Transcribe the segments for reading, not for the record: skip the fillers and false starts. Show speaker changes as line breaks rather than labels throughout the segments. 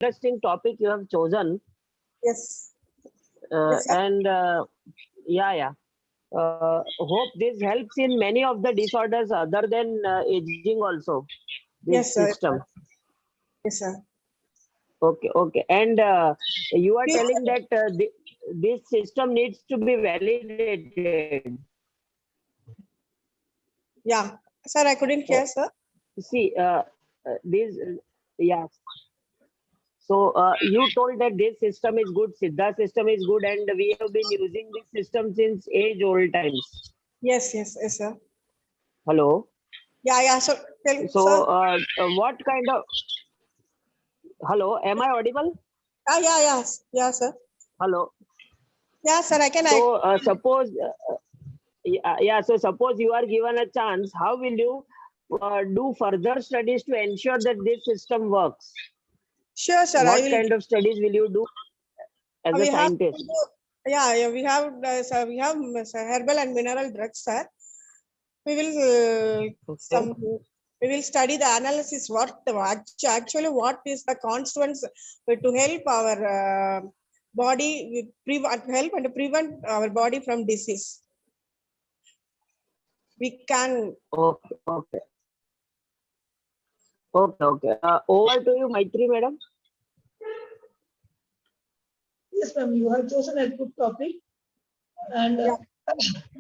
interesting topic you have chosen.
Yes. Yes, sir.
And hope this helps in many of the disorders other than aging also. This
Yes, sir.
system.
Yes, sir.
Okay. And you are
Yes,
telling
sir.
that this system needs to be validated.
Yeah. Sir, I couldn't hear, sir.
See, this, yeah. So you told that this system is good, Siddha system is good, and we have been using this system since age-old times.
Yes, sir.
Hello.
Yeah. So tell,
So
sir.
what kind of? Hello, am I audible?
Yeah, sir.
Hello.
Yeah, sir.
So suppose, so suppose you are given a chance, how will you do further studies to ensure that this system works?
Sure, sir. I
What
will.
kind of studies will you do as a
We have.
scientist?
Yeah. We have. Sir, we have herbal and mineral drugs, sir. We will
Okay.
we will study the analysis. Actually what is the constituents to help our body help and prevent our body from disease. We can.
Okay. Over to you, Maitri, madam.
Yes, ma'am, you have chosen a good topic. And
Yeah.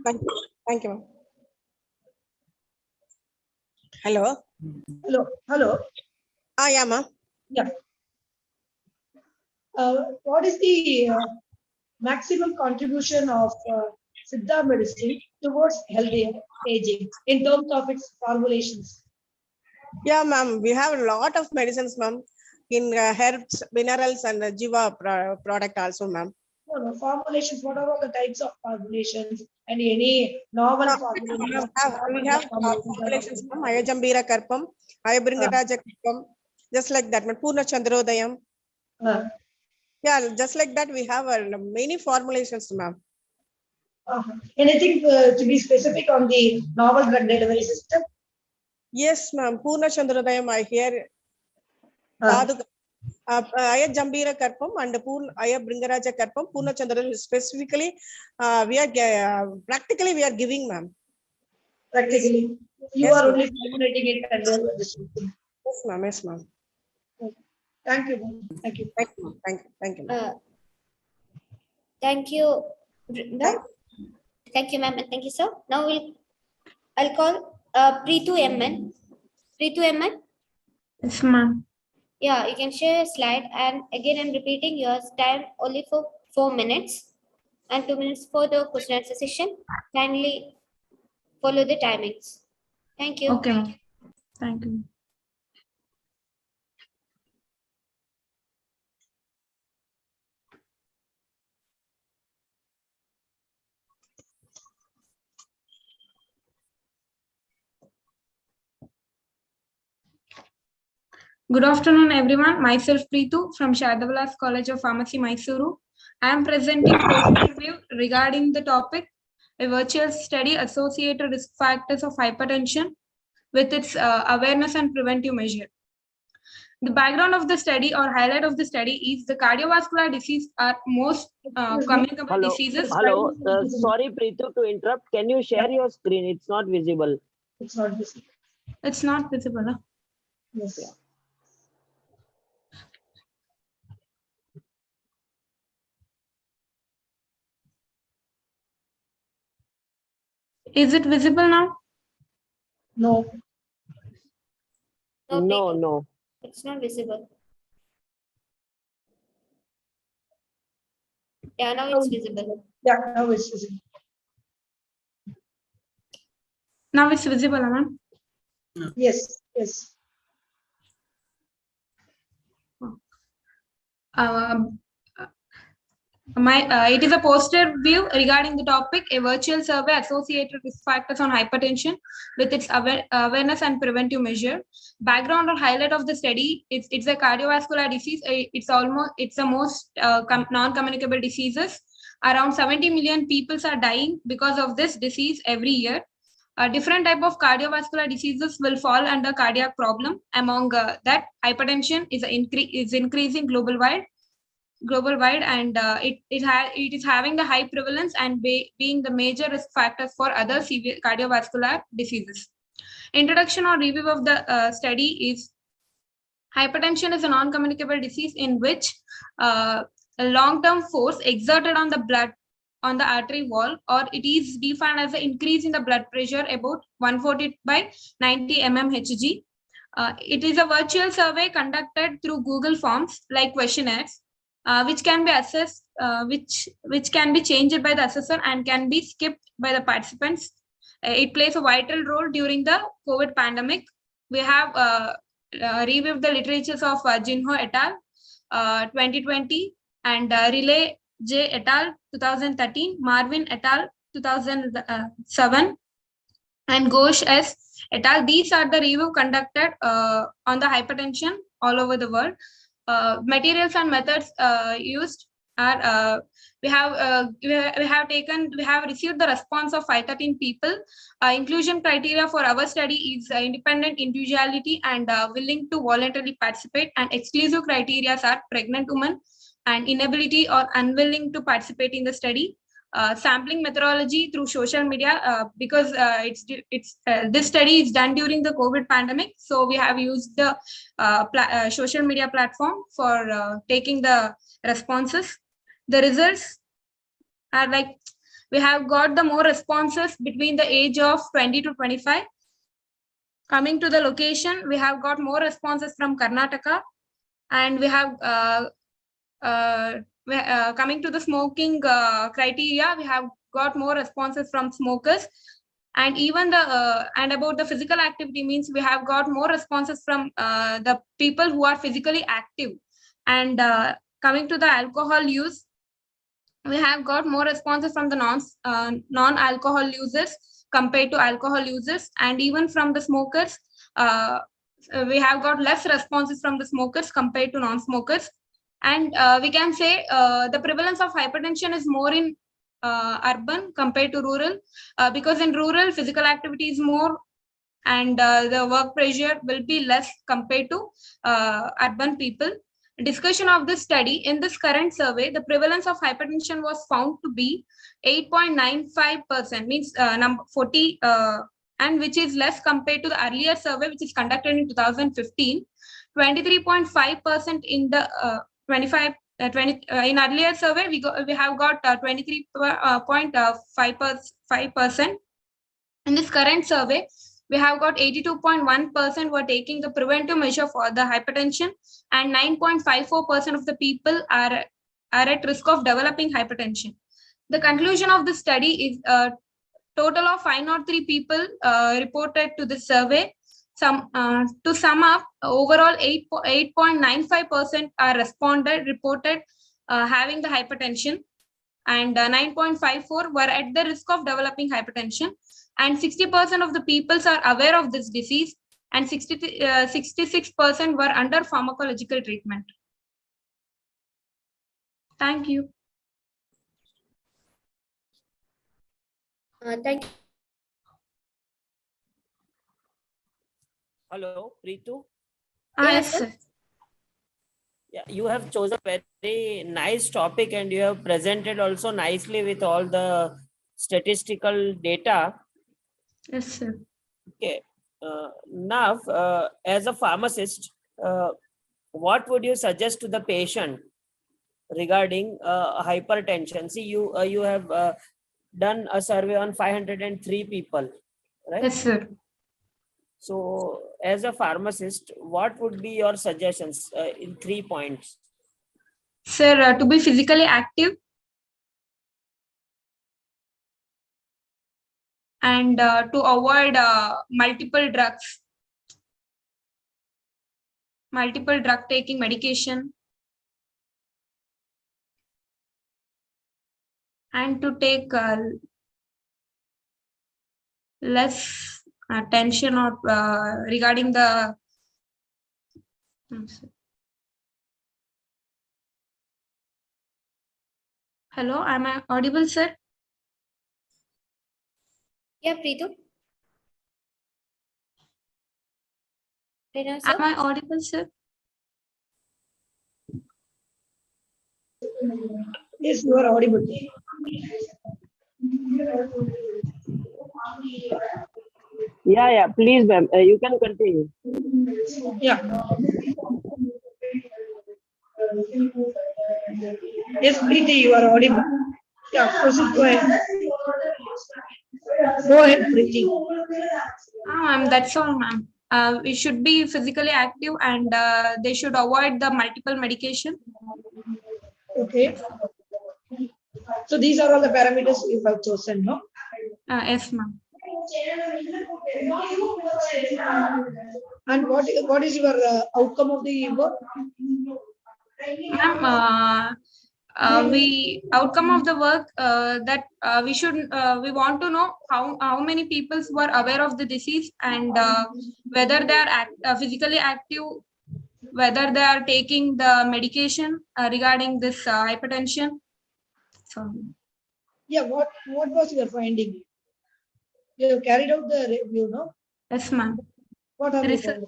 Thank you, ma'am. Hello.
hello.
Yeah, ma'am.
Yeah. What is the maximum contribution of Siddha medicine towards healthy aging in terms of its formulations?
Yeah, ma'am. We have a lot of medicines, ma'am, in herbs, minerals, and Jiva product also, ma'am.
No, formulations. What are all the types of formulations and any novel formulations?
We have formulations, ma'am. Ayajambira Karpam, Ayabringaraja Karpam, just like that, ma'am. Purna Chandrodayam. Yeah, just like that, we have many formulations, ma'am.
Anything to be specific on the novel drug delivery system?
Yes, ma'am. Purna Chandrodayam, I hear. Ayajambira Karpam and Ayabringaraja Karpam, Purna Chandrodayam specifically, practically we are giving, ma'am.
Practically, you are only formulating it and distributing.
Yes, ma'am.
Thank you, ma'am. Thank you.
Thank you.
Thank you, Brinda. Thank you, ma'am, and thank you, sir. Now I'll call Preetu MN. Preetu MN?
Yes, ma'am.
Yeah, you can share a slide, and again I'm repeating your time only for 4 minutes and 2 minutes for the question answer session. Kindly follow the timings. Thank you.
Okay. Thank you. Good afternoon, everyone. Myself Preetu from Shadavalas College of Pharmacy, Mysuru. I am presenting poster review regarding the topic, a virtual study associated risk factors of hypertension with its awareness and preventive measure. The background of the study or highlight of the study is the cardiovascular disease are most communicable diseases.
Hello. Sorry, Preetu, to interrupt. Can you share your screen? It's not visible.
It's not visible.
It's not visible. Huh?
Yes.
Yeah.
Is it visible now?
No.
No.
It's not visible. Yeah, now it's visible.
Yeah, now it's visible.
Now it's visible, ma'am.
Yes.
It is a poster view regarding the topic, a virtual survey associated risk factors on hypertension with its awareness and preventive measure. Background or highlight of the study, it's a cardiovascular disease. It's the most non-communicable diseases. Around 70 million people are dying because of this disease every year. A different type of cardiovascular diseases will fall under cardiac problem. Among that, hypertension is increasing global wide, and it is having the high prevalence and being the major risk factors for other severe cardiovascular diseases. Introduction or review of the study is: hypertension is a non-communicable disease in which a long-term force exerted on the blood on the artery wall, or it is defined as an increase in the blood pressure about 140 by 90 mmHg. It is a virtual survey conducted through Google Forms like questionnaires, which can be assessed, which can be changed by the assessor and can be skipped by the participants. It plays a vital role during the COVID pandemic. We have reviewed the literatures of Jinho et al. 2020 and Relay J et al. 2013, Marvin et al. 2007, and Ghosh S et al. These are the review conducted on the hypertension all over the world. Materials and methods used are we have received the response of 513 people. Inclusion criteria for our study is independent individuality and willing to voluntarily participate, and exclusive criteria are pregnant women and inability or unwilling to participate in the study. Sampling methodology through social media, because this study is done during the COVID pandemic, so we have used the social media platform for taking the responses. The results are like, we have got the more responses between the age of 20 to 25. Coming to the location, we have got more responses from Karnataka, and we have coming to the smoking criteria, we have got more responses from smokers, and even the and about the physical activity means we have got more responses from the people who are physically active. And coming to the alcohol use, we have got more responses from the non-alcohol users compared to alcohol users, and even from the smokers, we have got less responses from the smokers compared to non-smokers. And we can say the prevalence of hypertension is more in urban compared to rural, because in rural physical activity is more, and the work pressure will be less compared to urban people. Discussion of this study: in this current survey, the prevalence of hypertension was found to be 8.95%, means number 40, and which is less compared to the earlier survey, which is conducted in 2015, 23.5% in the 25 20 in earlier survey we have got 23.5%. In this current survey, we have got 82.1% were taking the preventive measure for the hypertension, and 9.54% of the people are at risk of developing hypertension. The conclusion of the study is a total of 503 people reported to the survey. To sum up, overall 8.95% are reported having the hypertension, and 9.54 were at the risk of developing hypertension, and 60% of the people are aware of this disease, and 66% were under pharmacological treatment. Thank you.
Thank you.
Hello, Preetu.
Yes, sir.
Yeah, you have chosen a very nice topic, and you have presented also nicely with all the statistical data.
Yes, sir.
Okay. Now, as a pharmacist, what would you suggest to the patient regarding hypertension? See, you have done a survey on 503 people, right?
Yes, sir.
So, as a pharmacist, what would be your suggestions in 3 points?
Sir, to be physically active, and to avoid multiple drug taking medication, and to take less attention or regarding the Hello, am I audible, sir?
Yeah, Preetu. Renu, sir?
Am I audible, sir?
Yes, you are audible.
Yeah. Please, ma'am. You can continue.
Yeah. Yes, Preeti, you are audible. Yeah, proceed. Go ahead. Go ahead, Preeti.
Ma'am, that's all, ma'am. We should be physically active and they should avoid the multiple medication.
Okay. So these are all the parameters you have chosen, no?
Yes, ma'am.
And what is your outcome of the work?
Ma'am, we outcome of the work that we want to know how many people were aware of the disease and whether they are physically active, whether they are taking the medication regarding this hypertension. So
Yeah, what was your finding? You have carried out the review, no?
yes, ma'am.
What have you
Research,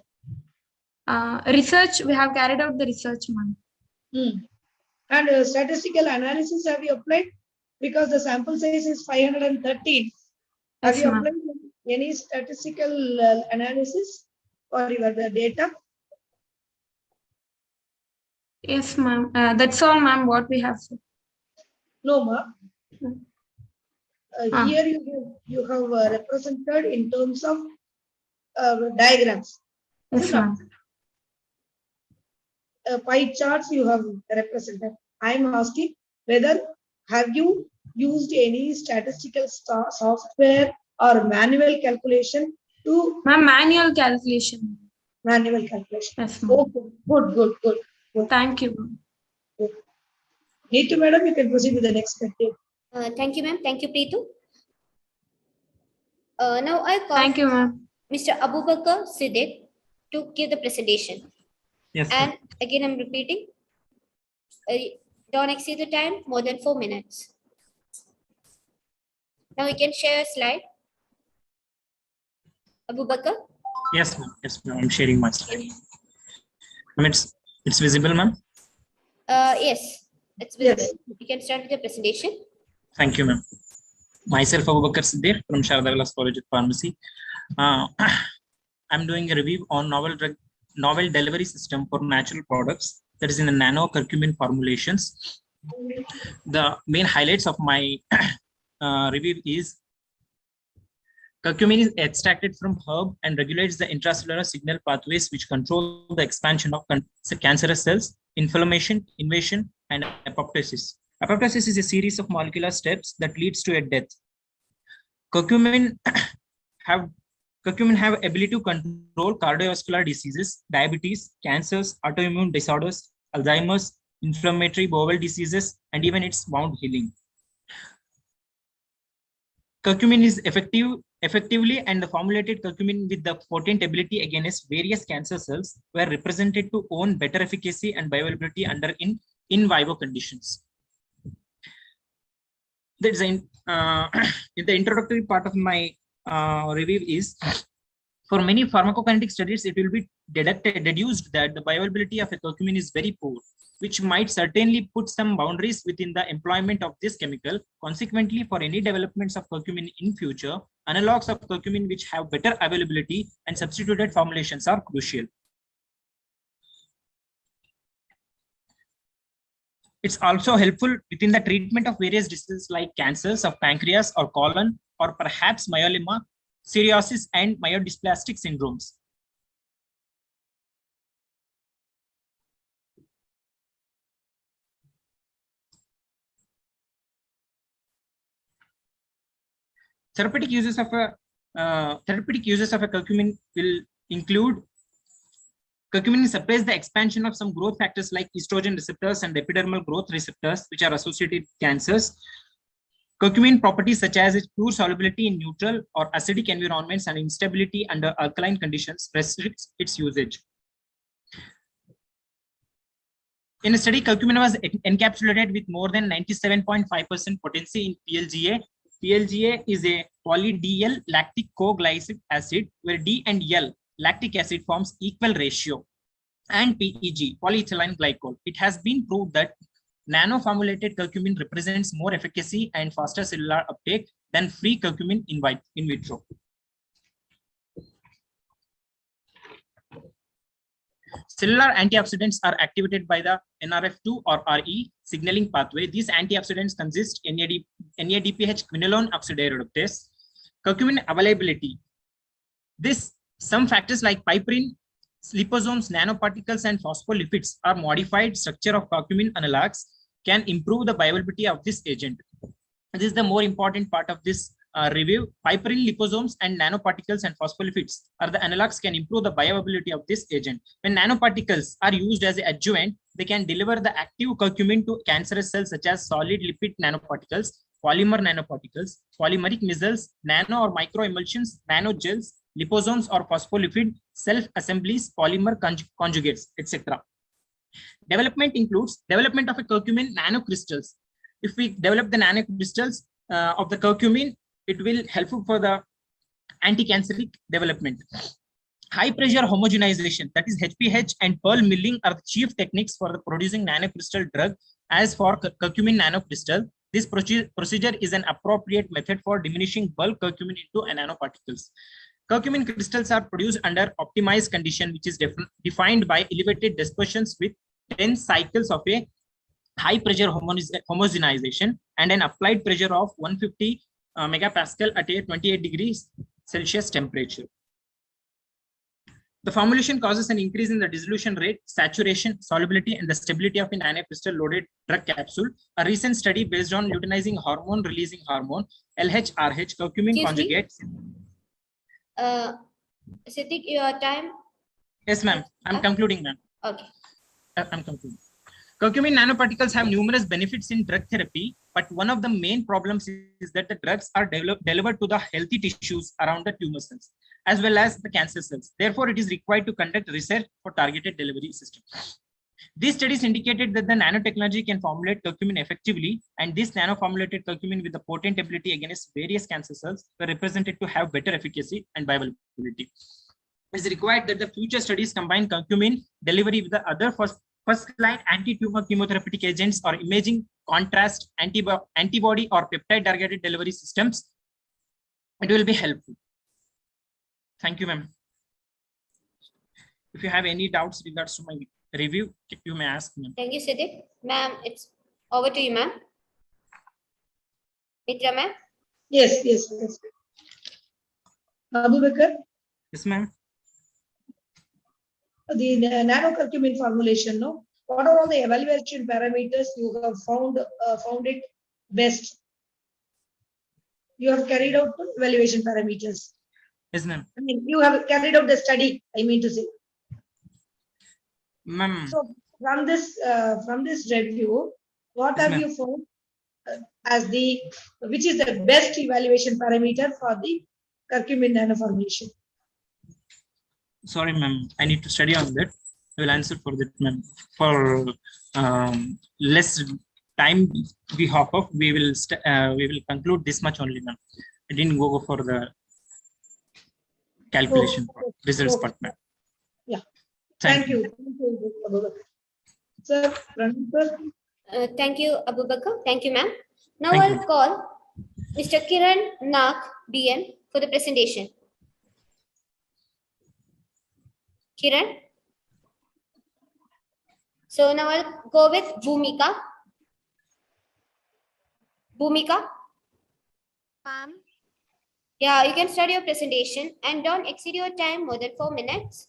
found?
research, we have carried out the research, ma'am.
And statistical analysis have you applied? Because the sample size is 513. Have
Yes,
you
ma'am.
applied any statistical analysis for your data?
Yes, ma'am. That's all, ma'am, what we have.
No, ma.
Ah.
Here you have represented in terms of diagrams.
Yes, ma'am.
Pie charts you have represented. I am asking whether have you used any statistical software or manual calculation to
Ma'am, manual calculation.
manual calculation.
Yes, ma'am.
Okay, good.
Thank you, ma'am.
Neetu madam, you can proceed with the next step.
Thank you, ma'am. Thank you, Preetu. Now I call
Thank you, ma'am.
Mr. Abubakar Siddiq to give the presentation.
Yes,
And again, I'm repeating, don't exceed the time more than 4 minutes. Now you can share a slide. Abubakar?
yes, ma'am. Yes, ma'am. I'm sharing my screen. It's visible, ma'am.
Yes, it's visible.
Yes.
You can start with the presentation.
Thank you, ma'am. Myself, Abubakar Siddiq from Sandalwood College of Pharmacy. I'm doing a review on novel delivery system for natural products that is in the nano curcumin formulations. The main highlights of my review is curcumin is extracted from herb and regulates the intracellular signal pathways which control the expansion of cancerous cells, inflammation, invasion, and apoptosis. Apoptosis is a series of molecular steps that leads to a death. Curcumin have ability to control cardiovascular diseases, diabetes, cancers, autoimmune disorders, Alzheimer's, inflammatory bowel diseases, and even its wound healing. Curcumin is effectively and the formulated curcumin with the potent ability against various cancer cells were represented to own better efficacy and bioavailability under in vivo conditions. That's in the introductory part of my review is, for many pharmacokinetic studies, it will be deduced that the bioavailability of a curcumin is very poor, which might certainly put some boundaries within the employment of this chemical. Consequently, for any developments of curcumin in future, analogs of curcumin which have better availability and substituted formulations are crucial. It's also helpful within the treatment of various diseases like cancers of pancreas or colon, or perhaps myeloma, cirrhosis, and myelodysplastic syndromes. Therapeutic uses of a curcumin will include: curcumin suppresses the expansion of some growth factors like estrogen receptors and epidermal growth receptors, which are associated with cancers. Curcumin properties such as its poor solubility in neutral or acidic environments and instability under alkaline conditions restricts its usage. In a study, curcumin was encapsulated with more than 97.5% potency in PLGA. PLGA is a poly-D-L lactic co-glycic acid, where D and L lactic acid forms equal ratio, and PEG, polyethylene glycol. It has been proved that nano-formulated curcumin represents more efficacy and faster cellular uptake than free curcumin in vitro. Cellular antioxidants are activated by the NRF2 or RE signaling pathway. These antioxidants consist NADPH quinolone oxidoreductase. Curcumin availability. Some factors like piperine, liposomes, nanoparticles, and phospholipids are modified structure of curcumin analogs can improve the bioavailability of this agent. This is the more important part of this review. Piperine, liposomes, and nanoparticles and phospholipids are the analogs can improve the bioavailability of this agent. When nanoparticles are used as an adjuvant, they can deliver the active curcumin to cancerous cells such as solid lipid nanoparticles, polymer nanoparticles, polymeric micelles, nano or micro emulsions, nanogels, liposomes or phospholipid self-assemblies, polymer conjugates, etc. Development includes development of a curcumin nanocrystals. If we develop the nanocrystals of the curcumin, it will helpful for the anti-canceric development. High pressure homogenization, that is HPH and pearl milling, are the chief techniques for the producing nanocrystal drug. As for curcumin nanocrystal, this procedure is an appropriate method for diminishing bulk curcumin into nanoparticles. Curcumin crystals are produced under optimized condition, which is defined by elevated dispersions with 10 cycles of a high pressure homogenization and an applied pressure of 150 megapascal at a 28 degrees Celsius temperature. The formulation causes an increase in the dissolution rate, saturation, solubility, and the stability of a nanocrystal loaded drug capsule. A recent study based on luteinizing hormone releasing hormone, LHRH, curcumin conjugate.
Siddiq, your time?
Yes, ma'am. I'm concluding, ma'am.
Okay.
I'm concluding. Curcumin nanoparticles have numerous benefits in drug therapy, but one of the main problems is that the drugs are delivered to the healthy tissues around the tumor cells, as well as the cancer cells. Therefore, it is required to conduct research for targeted delivery system. These studies indicated that the nanotechnology can formulate curcumin effectively, and this nano-formulated curcumin with the potent ability against various cancer cells were represented to have better efficacy and bioavailability. It is required that the future studies combine curcumin delivery with the other first-line anti-tumor chemotherapeutic agents or imaging, contrast, antibody or peptide-targeted delivery systems. It will be helpful. Thank you, ma'am. If you have any doubts regards to my review, you may ask me.
Thank you, Siddiq. Ma'am, it's over to you, ma'am. Mitra, ma'am?
Yes. Abubakar,
Yes, ma'am.
the nanocurcumin formulation, no? What are all the evaluation parameters you have found it best? You have carried out the evaluation parameters.
Yes, ma'am.
I mean, you have carried out the study, I mean to say.
Ma'am.
So from this review, what
Yes,
have you found as which is the best evaluation parameter for the curcumin nanoformulation?
Sorry, ma'am. I need to study on that. I will answer for that, ma'am. For less time we hop off, we will conclude this much only, ma'am. I didn't go for the calculation results part, ma'am.
Yeah. Thank you. Sir,
Thank you, Abubakar. Thank you, ma'am. Now I'll call Mr. Kiran Nak, BN, for the presentation. Kiran? So now I'll go with Bhumika. Bhumika?
Ma'am.
Yeah, you can start your presentation and don't exceed your time more than 4 minutes.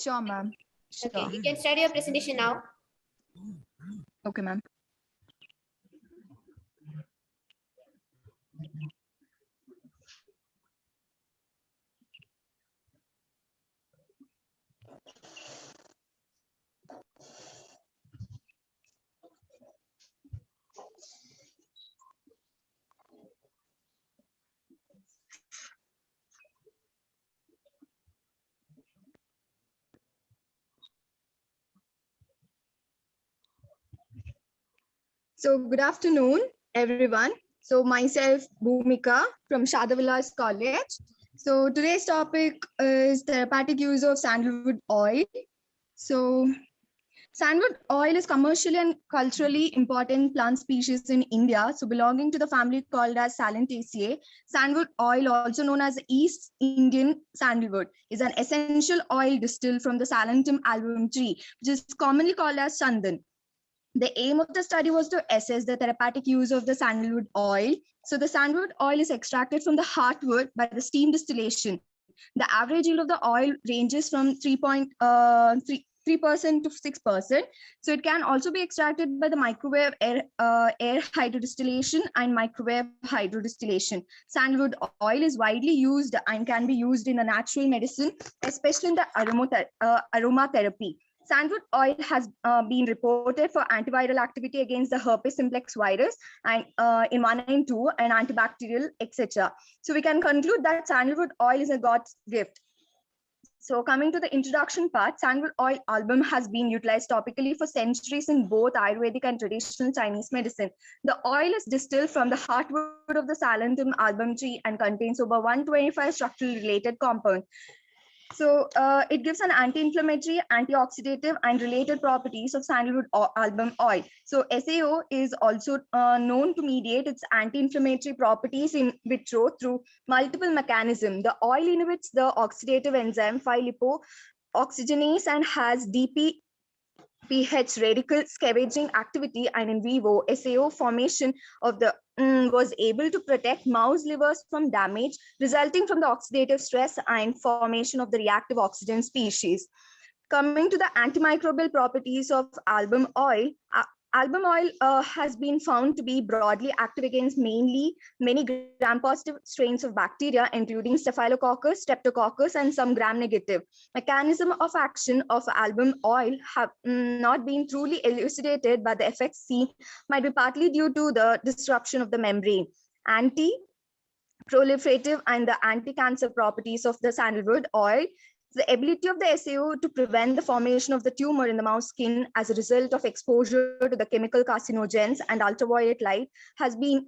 Sure, ma'am. Sure.
Okay, you can start your presentation now.
Okay, ma'am. So good afternoon, everyone. So myself, Bhumika from Shadavilas College. So today's topic is therapeutic use of sandalwood oil. So sandalwood oil is commercially and culturally important plant species in India. So belonging to the family called as Salentaceae, sandalwood oil, also known as East Indian sandalwood, is an essential oil distilled from the Salentum album tree, which is commonly called as Chandan. The aim of the study was to assess the therapeutic use of the sandalwood oil. So the sandalwood oil is extracted from the heartwood by the steam distillation. The average yield of the oil ranges from 3% to 6%. So it can also be extracted by the microwave air hydrodistillation and microwave hydrodistillation. Sandalwood oil is widely used and can be used in a natural medicine, especially in the aromatherapy. Sandalwood oil has been reported for antiviral activity against the herpes simplex virus and in 1 and 2 and antibacterial, etc. So we can conclude that sandalwood oil is a God's gift. So coming to the introduction part, sandalwood oil album has been utilized topically for centuries in both Ayurvedic and traditional Chinese medicine. The oil is distilled from the heartwood of the Salentum album tree and contains over 125 structurally related compounds. So it gives an anti-inflammatory, antioxidative, and related properties of sandalwood album oil. So SAO is also known to mediate its anti-inflammatory properties in vitro through multiple mechanisms. The oil inhibits the oxidative enzyme 5-lipo-oxygenase and has DPPH radical scavenging activity, and in vivo SAO formation of the was able to protect mouse livers from damage resulting from the oxidative stress and formation of the reactive oxygen species. Coming to the antimicrobial properties of album oil, has been found to be broadly active against many gram-positive strains of bacteria, including Staphylococcus, Streptococcus, and some gram-negative. Mechanism of action of album oil have not been truly elucidated, but the effects seen might be partly due to the disruption of the membrane. Anti-proliferative and the anti-cancer properties of the sandalwood oil. The ability of the SAO to prevent the formation of the tumor in the mouse skin as a result of exposure to the chemical carcinogens and ultraviolet light has been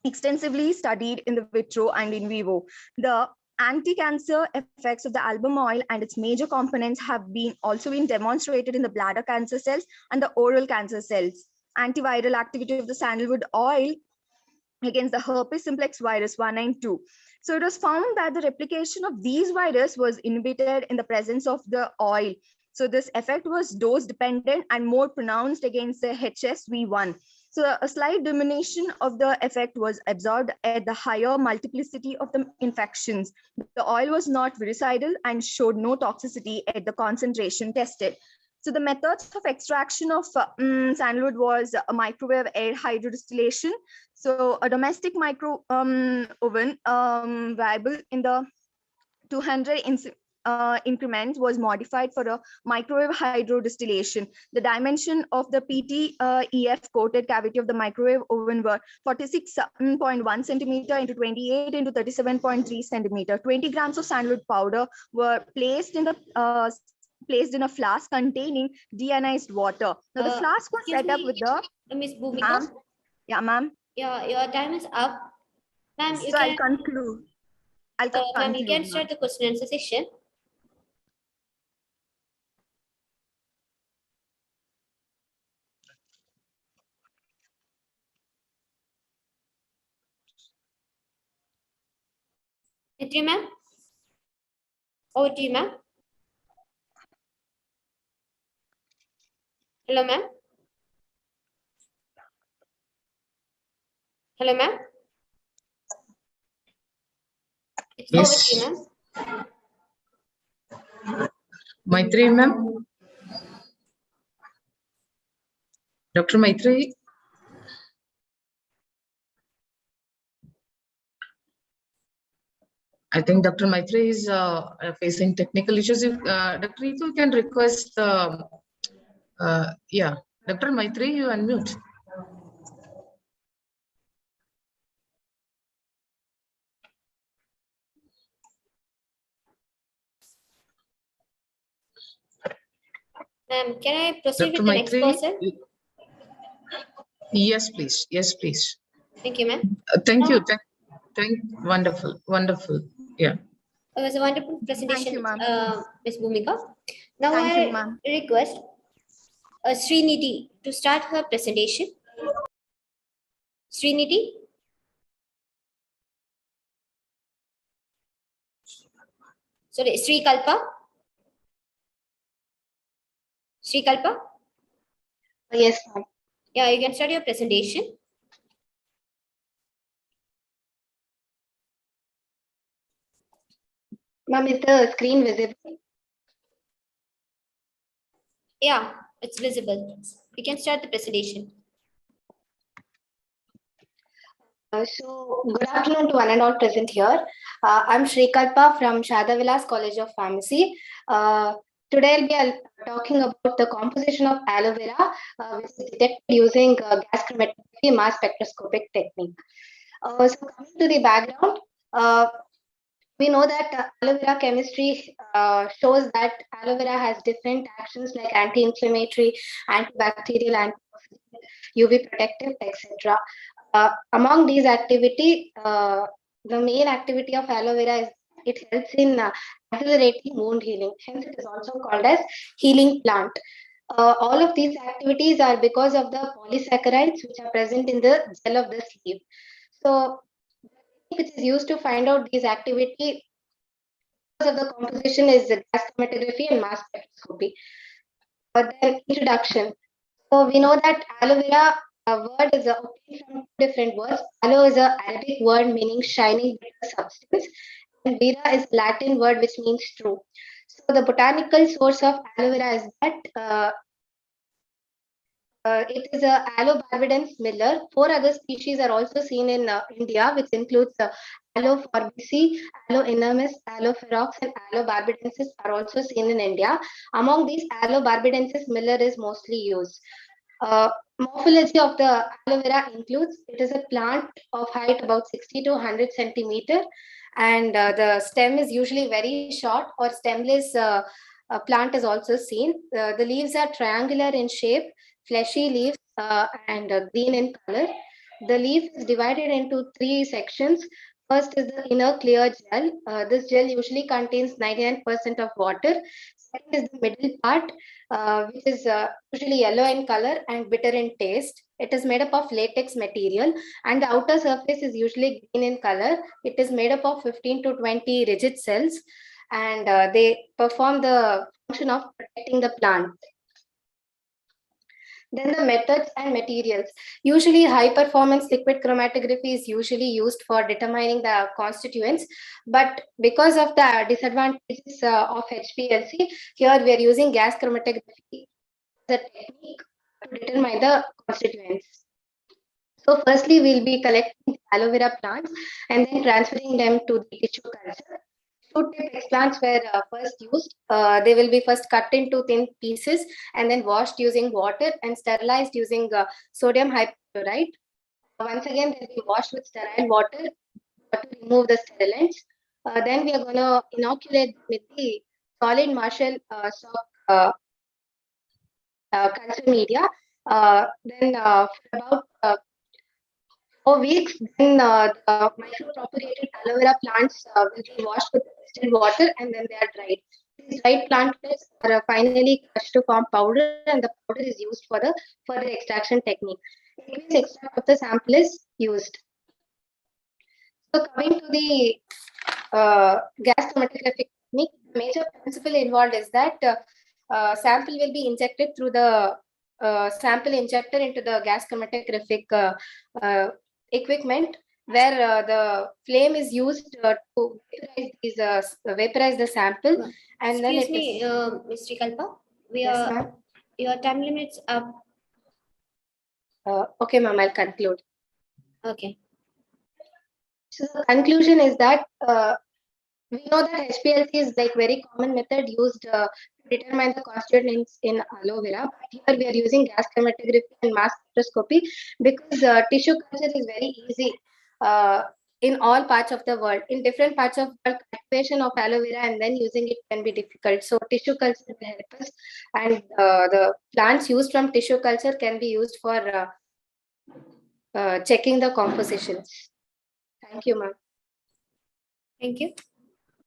extensively studied in the vitro and in vivo. The anti-cancer effects of the album oil and its major components have also been demonstrated in the bladder cancer cells and the oral cancer cells. Antiviral activity of the sandalwood oil against the herpes simplex virus 1 and 2. So it was found that the replication of these viruses was inhibited in the presence of the oil. So this effect was dose dependent and more pronounced against the HSV1. So a slight diminution of the effect was observed at the higher multiplicity of the infections. The oil was not virucidal and showed no toxicity at the concentration tested. So the methods of extraction of sandalwood was a microwave air hydrodistillation. So a domestic micro oven viable in the 200 increments was modified for a microwave hydrodistillation. The dimension of the PTEF coated cavity of the microwave oven were 46.1 centimeter into 28 into 37.3 centimeter. 20 grams of sandalwood powder were placed in a flask containing deionized water. Now the flask was set up with the
Miss Bhumika.
Yeah, ma'am.
Yeah, your time is up. Ma'am, you
So
can
I'll conclude.
ma'am, you can start the question and answer session. Mitri ma'am. Over to you, ma'am. Hello, ma'am. Hello, ma'am. It's over to you, ma'am.
Maitri, ma'am. Dr. Maitri. I think Dr. Maitri is facing technical issues. If Dr. Ritu can request, yeah, Dr. Maitri, you unmute.
Ma'am, can I proceed
Dr.
with the next
Maitri,
person?
Yes, please. Yes, please.
Thank you, ma'am.
Thank you. Thank. Wonderful. Wonderful. Yeah.
It was a wonderful presentation,
you, ma'am.
Ms. Bhumika. Now
Thank you,
I
ma'am.
request Srinidhi to start her presentation. Srinidhi? Sorry, Sri Kalpa? Sri Kalpa?
Yes, ma'am.
Yeah, you can start your presentation.
Ma'am, is the screen visible?
Yeah, it's visible. You can start the presentation.
So, good afternoon to one and all present here. I'm Srikalpa from Shadavilas College of Pharmacy. Today I'll be talking about the composition of aloe vera, which is detected using gas chromatography mass spectroscopic technique. So, coming to the background, we know that aloe vera chemistry shows that aloe vera has different actions like anti-inflammatory, antibacterial, antioxidant, UV protective, etc. Among these activity, the main activity of aloe vera is it helps in accelerating wound healing. Hence, it is also called as healing plant. All of these activities are because of the polysaccharides which are present in the gel of the sleeve. So, which is used to find out these activity because of the composition is the gas chromatography and mass spectroscopy. Then introduction. So we know that aloe vera word is obtained from two different words. Aloe is a Arabic word meaning shining bitter substance, and vera is a Latin word which means true. So the botanical source of aloe vera is that it is a Aloe barbidens miller. Four other species are also seen in India, which includes Aloe forbesi, Aloe inermis, Aloe ferox, and Aloe barbidensis are also seen in India. Among these, Aloe barbidensis miller is mostly used. Morphology of the aloe vera includes it is a plant of height about 60 to 100 centimeter, and the stem is usually very short or stemless. Plant is also seen. The leaves are triangular in shape, fleshy leaves, and green in color. The leaf is divided into three sections. First is the inner clear gel. This gel usually contains 99% of water. Second is the middle part, which is usually yellow in color and bitter in taste. It is made up of latex material, and the outer surface is usually green in color. It is made up of 15 to 20 rigid cells, and they perform the function of protecting the plant. Then the methods and materials. Usually high performance liquid chromatography is usually used for determining the constituents, but because of the disadvantages of HPLC, here we are using gas chromatography as a technique to determine the constituents. So firstly, we'll be collecting aloe vera plants and then transferring them to the tissue culture. Two tip explants were first used. They will be first cut into thin pieces and then washed using water and sterilized using sodium hypochlorite. Once again, they'll be washed with sterile water to remove the sterilants. Then we are going to inoculate with the solid Marshall stock culture media. Then for about 4 weeks, then the micropropagated aloe vera plants will be washed with distilled water and then they are dried. These dried plantlets are finally crushed to form powder, and the powder is used for the further extraction technique. Aqueous extract of the sample is used. So coming to the gas chromatographic technique, the major principle involved is that sample will be injected through the sample injector into the gas chromatographic equipment, where the flame is used to vaporize the sample, and then
Excuse me, Ms. Kalpa, your time limits up.
Okay, ma'am, I'll conclude.
Okay.
So the conclusion is that we know that HPLC is like very common method used to determine the constituents in aloe vera. But here we are using gas chromatography and mass spectroscopy because tissue culture is very easy in all parts of the world. In different parts of the world, cultivation of aloe vera and then using it can be difficult. So tissue culture will help us, and the plants used from tissue culture can be used for checking the compositions. Thank you, ma'am.
Thank you.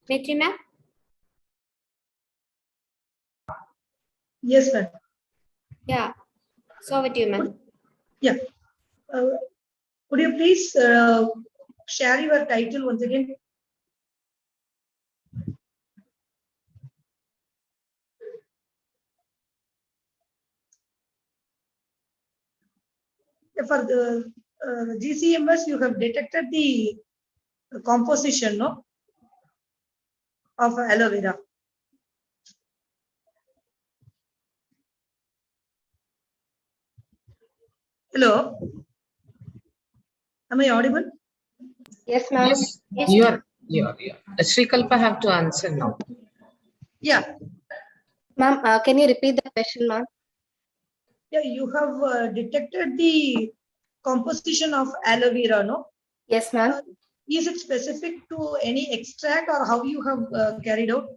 Maitri ma'am?
Yes, ma'am.
Yeah. So over to you, ma'am.
Yeah. Could you please share your title once again? For the GCMS, you have detected the composition, no, of aloe vera. Hello, am I audible?
Yes, ma'am.
Yes,
Yes,
you're. Srikalpa have to answer now.
Yeah,
Ma'am, can you repeat the question, ma'am?
yeah, you have detected the composition of aloe vera, no?
Yes, ma'am.
Is it specific to any extract or how you have carried out?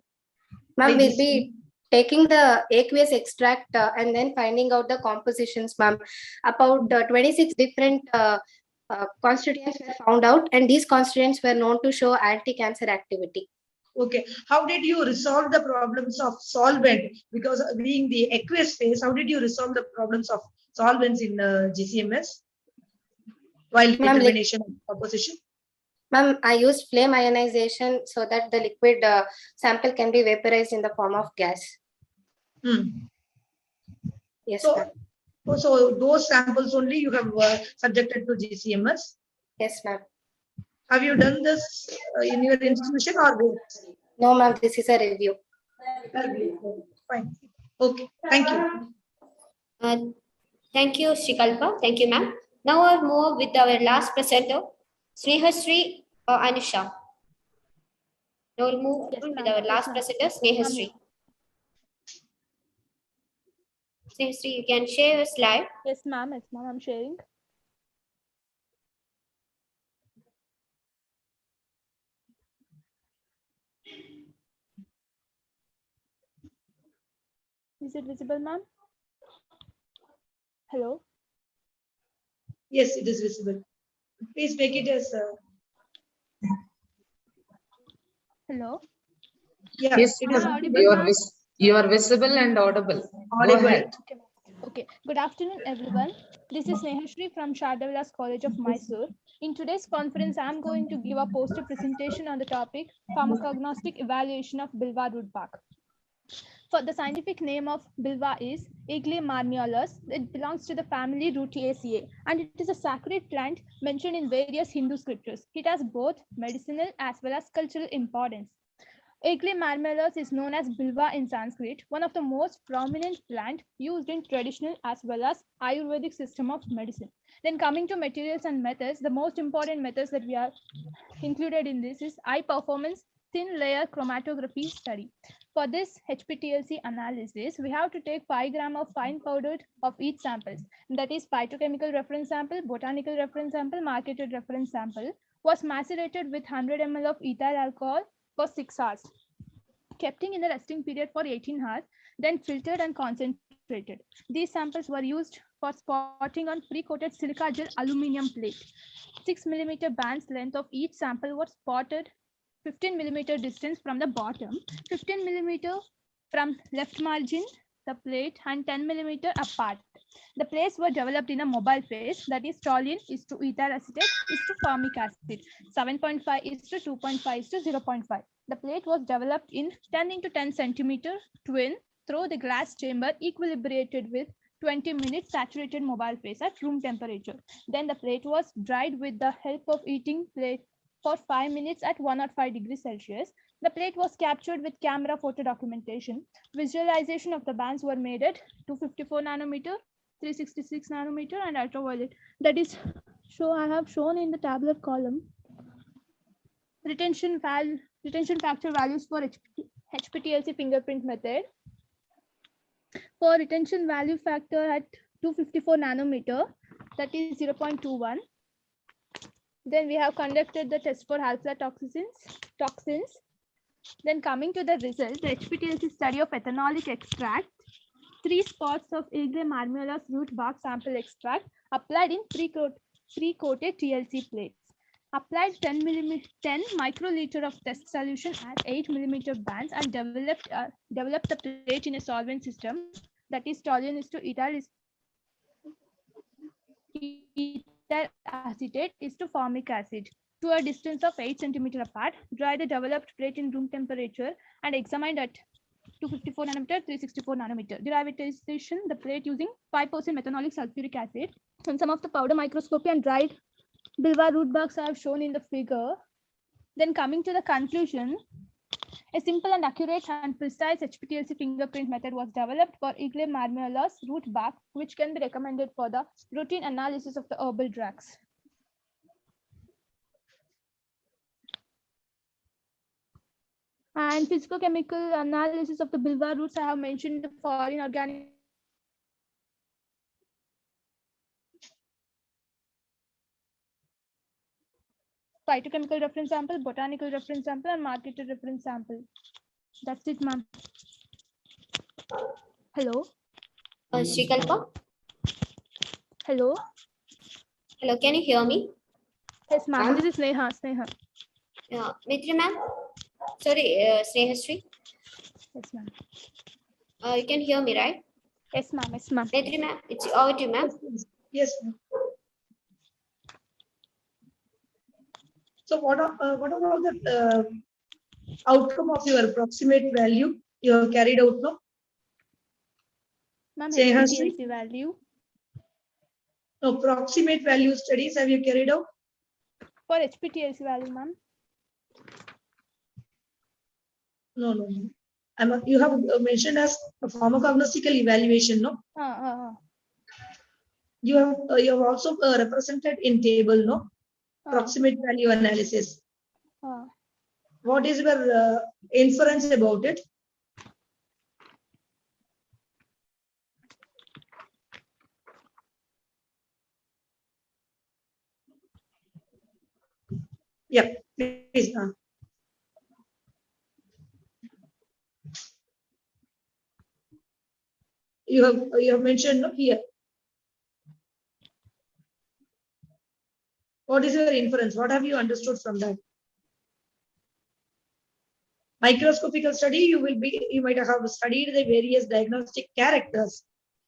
Ma'am,
Like
we'll
this?
be taking the aqueous extract and then finding out the compositions, ma'am. About 26 different constituents were found out, and these constituents were known to show anti-cancer activity.
Okay. How did you resolve the problems of solvent? Because being the aqueous phase, how did you resolve the problems of solvents in GCMS while
Ma'am,
determination of composition?
ma'am, I used flame ionization so that the liquid sample can be vaporized in the form of gas.
Hmm.
Yes,
So,
ma'am.
so those samples only you have subjected to GCMS.
Yes, ma'am.
Have you done this in your institution or?
No, ma'am, this is a review.
Fine. Okay. Thank you.
Thank you, Srikalpa. Thank you, ma'am. Now I'll move with our last presenter, Snehasri Anusha. Now we'll move with our last presenter, Snehasri. Snehasri, you can share your slide.
Yes, ma'am. Yes, ma'am. I'm sharing. Is it visible, ma'am? Hello?
Yes, it is visible. Please make it as.
Hello?
Yeah,
Yes,
it
Am
is.
I audible, ma'am?
you are visible and audible. Go
Audible.
ahead.
Okay. Good afternoon, everyone. This is Snehasri from Sandalwood College of Mysore. In today's conference, I'm going to give a poster presentation on the topic pharmacognostic evaluation of bilva root bark. For the scientific name of bilva is Iglia marmiolus. It belongs to the family Rutaceae, and it is a sacred plant mentioned in various Hindu scriptures. It has both medicinal as well as cultural importance. Iglia marmiolus is known as bilva in Sanskrit, one of the most prominent plant used in traditional as well as Ayurvedic system of medicine. Then coming to materials and methods, the most important methods that we are included in this is high performance thin layer chromatography study. For this HPTLC analysis, we have to take 5 grams of fine powdered of each samples. That is phytochemical reference sample, botanical reference sample, marketed reference sample was macerated with 100 ml of ethyl alcohol for 6 hours, kept in a resting period for 18 hours, then filtered and concentrated. These samples were used for spotting on pre-coated silica gel aluminum plate. 6 mm bands length of each sample was spotted 15 mm distance from the bottom, 15 mm from left margin, the plate, and 10 mm apart. The plates were developed in a mobile phase, that is toluene is to ethyl acetate is to formic acid, 7.5 is to 2.5 is to 0.5. The plate was developed in 10 into 10 centimeter twin through the glass chamber equilibrated with 20 minutes saturated mobile phase at room temperature. Then the plate was dried with the help of heating plate for 5 minutes at 105 degrees Celsius. The plate was captured with camera photo documentation. Visualization of the bands were made at 254 nanometer, 366 nanometer, and ultraviolet. That is, I have shown in the tabular column retention factor values for HPTLC fingerprint method. For retention value factor at 254 nanometer, that is 0.21. Then we have conducted the test for half-life toxins. Then coming to the result, the HPTLC study of ethanolic extract, 3 spots of Iglia marmiolus root bark sample extract applied in pre-coated TLC plates. applied 10 microliter of test solution at 8 millimeter bands and developed the plate in a solvent system that is tolerant to ethyl acetate is to formic acid to a distance of 8 centimeter apart. Dry the developed plate in room temperature and examined at 254 nanometer, 364 nanometer. Derivatization the plate using 5% methanolic sulfuric acid. And some of the powder microscopy and dried bilva root barks are shown in the figure. Then coming to the conclusion, a simple and accurate and precise HPTLC fingerprint method was developed for Eagle marmella's root bark, which can be recommended for the routine analysis of the herbal drugs. And physicochemical analysis of the bilva roots I have mentioned the foreign organic phytochemical reference sample, botanical reference sample, and marketed reference sample. That's it, ma'am. Hello.
Srikalpa?
Hello.
Hello, can you hear me?
Yes, ma'am. This is Sneha.
Yeah, Mitri ma'am. Sorry, Snehasri.
Yes, ma'am.
You can hear me, right?
Yes, ma'am. Yes, ma'am.
Mitri ma'am, it's over to you, ma'am.
Yes, ma'am. So what about the outcome of your approximate value you have carried out now?
Ma'am,
Snehasri?
HPTLC value.
No, approximate value studies have you carried out?
For HPTLC value, ma'am.
No. You have mentioned as a pharmacognostical evaluation, no? You have also represented in table, no? Approximate value analysis. What is your inference about it? Yeah, please. You have mentioned here. What is your inference? What have you understood from that? Microscopical study, you might have studied the various diagnostic characters,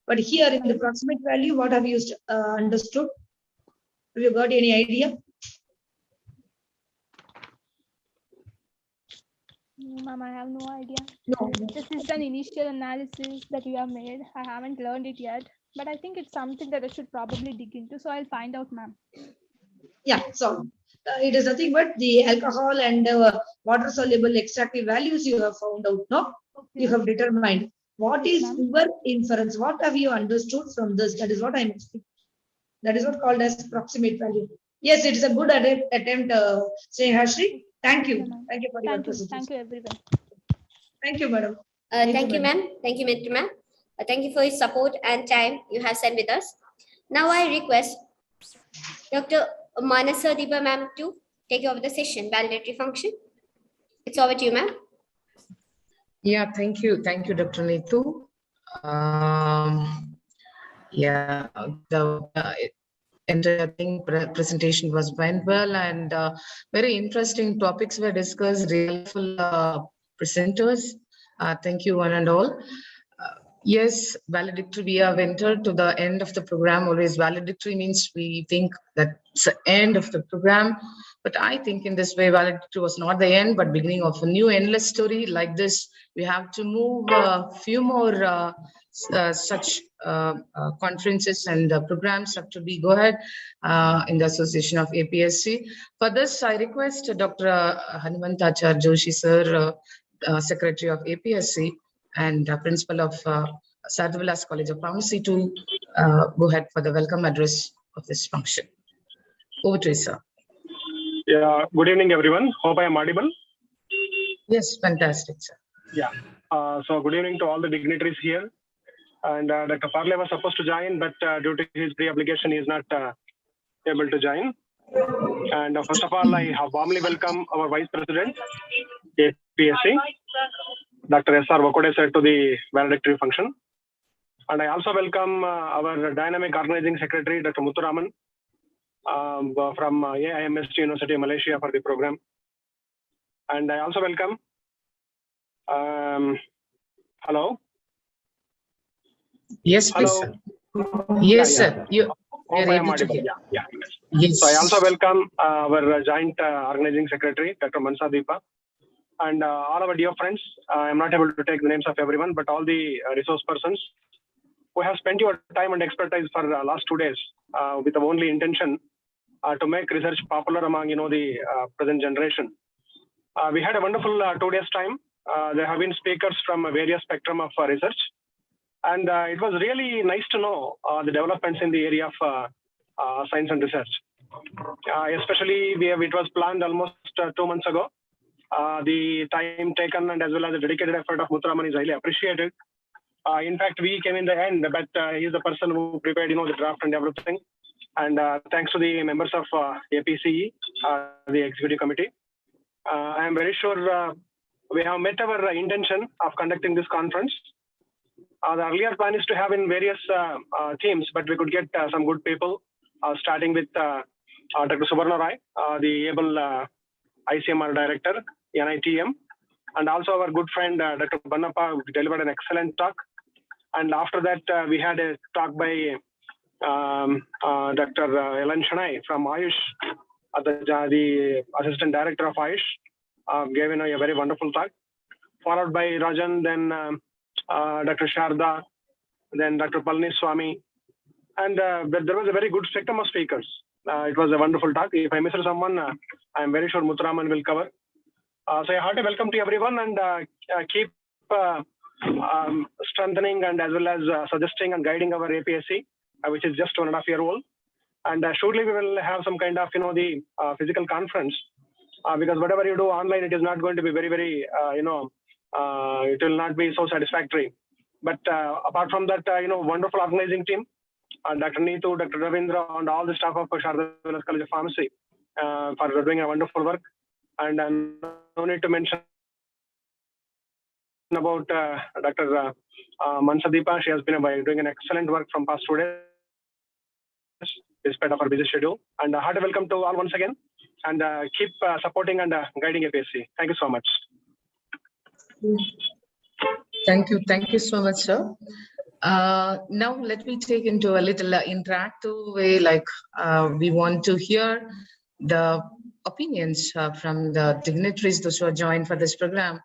but here in the proximate value, what have you understood? Have you got any idea?
No, ma'am, I have no idea.
No.
This is an initial analysis that you have made. I haven't learned it yet, but I think it's something that I should probably dig into. So I'll find out, ma'am.
Yeah, so it is nothing but the alcohol and water soluble extractive values you have found out, no? Okay. You have determined. What is your inference? What have you understood from this? That is what I'm asking. That is what called as approximate value. Yes, it is a good attempt, Snehasri. Thank you. Thank you for your presentation.
Thank you, everyone.
Thank you, madam.
Thank you, ma'am. Thank you, Mitri ma'am. Thank you for your support and time you have spent with us. Now I request Dr. Manasa Diba ma'am to take over the session, validatory function. It's over to you, ma'am.
Yeah, thank you. Thank you, Dr. Neetu. Yeah, the entire thing presentation went well, and very interesting topics were discussed. Really full presenters. Thank you, one and all. Yes, valedictory, we have entered to the end of the program. Always valedictory means we think that it's the end of the program. But I think in this way, valedictory was not the end, but beginning of a new endless story. Like this, we have to move a few more such conferences and programs have to be go ahead in the Association of APSC. For this, I request Dr. Hanumantachar Joshi, sir, Secretary of APSC, and Principal of Sandalwood College of Pharmacy to go ahead for the welcome address of this function. Over to you, sir.
Yeah, good evening, everyone. Hope I am audible.
Yes, fantastic, sir.
Yeah, so good evening to all the dignitaries here. And Dr. Parle was supposed to join, but due to his pre-obligation, he is not able to join. And first of all, I warmly welcome our Vice President, APSC, Dr. S.R. Vakode sir, to the valedictory function. And I also welcome our Dynamic Organizing Secretary, Dr. Muthuraman, from AIMS University of Malaysia for the program. And I also welcome, hello?
Yes, please,
Hello?
sir. Yes,
Yeah,
sir. You
Hope
are
I am
able to
audible.
hear.
Yeah.
Yes.
So I also welcome our joint organizing secretary, Dr. Mansa Deepa, and all our dear friends. I am not able to take the names of everyone, but all the resource persons who have spent your time and expertise for the last 2 days with the only intention to make research popular among the present generation. We had a wonderful 2 days time. There have been speakers from various spectrum of research, and it was really nice to know the developments in the area of science and research. Especially, it was planned almost 2 months ago. The time taken and as well as the dedicated effort of Muthuraman is highly appreciated. In fact, we came in the end, but he is the person who prepared, the draft and everything. And thanks to the members of APCE, the executive committee, I am very sure we have met our intention of conducting this conference. The earlier plan is to have in various themes, but we could get some good people, starting with Dr. Subarna Rai, the able ICMR director, NITM, and also our good friend Dr. Bannappa, who delivered an excellent talk. And after that, we had a talk by Dr. Ellen Shanai from Ayush, the assistant director of Ayush, gave a very wonderful talk, followed by Rajan, then Dr. Sharda, then Dr. Palani Swami, and there was a very good spectrum of speakers. It was a wonderful talk. If I missed someone, I am very sure Muthuraman will cover. So a hearty welcome to everyone, and keep strengthening and as well as suggesting and guiding our APSC, which is just 1.5 years old. And surely we will have some kind of the physical conference, because whatever you do online, it is not going to be very, very it will not be so satisfactory. But apart from that, wonderful organizing team, Dr. Neetu, Dr. Ravindra, and all the staff of Sharda Vilas College of Pharmacy for doing a wonderful work. And no need to mention about Dr. Mansa Deepa. She has been doing an excellent work from past 2 days, despite of her busy schedule. And hearty welcome to all once again, and keep supporting and guiding APSC. Thank you so much.
Thank you so much, sir. Now let me take into a little interactive way, like we want to hear the opinions from the dignitaries, those who are joined for this program.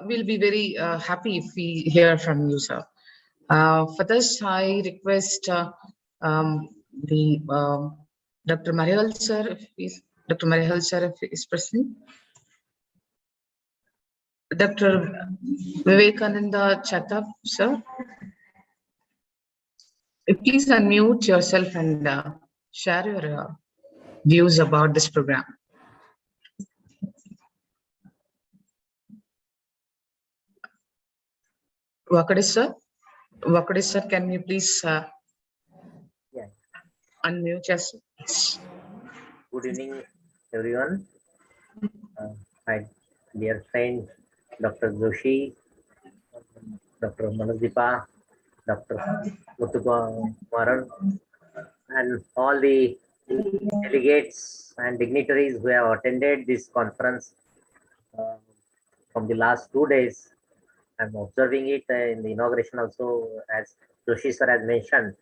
We'll be very happy if we hear from you, sir. For this, I request the Dr. Marihal sir, if he's present. Dr. Vivekananda Chatap, sir. Please unmute yourself and share your views about this program. Vakadis sir, can you please unmute yourself?
Good evening, everyone. My dear friend, Dr. Joshi, Dr. Manadipa, Dr. Muthukumaran, and all the delegates and dignitaries who have attended this conference from the last 2 days. I'm observing it in the inauguration also, as Joshi sir has mentioned,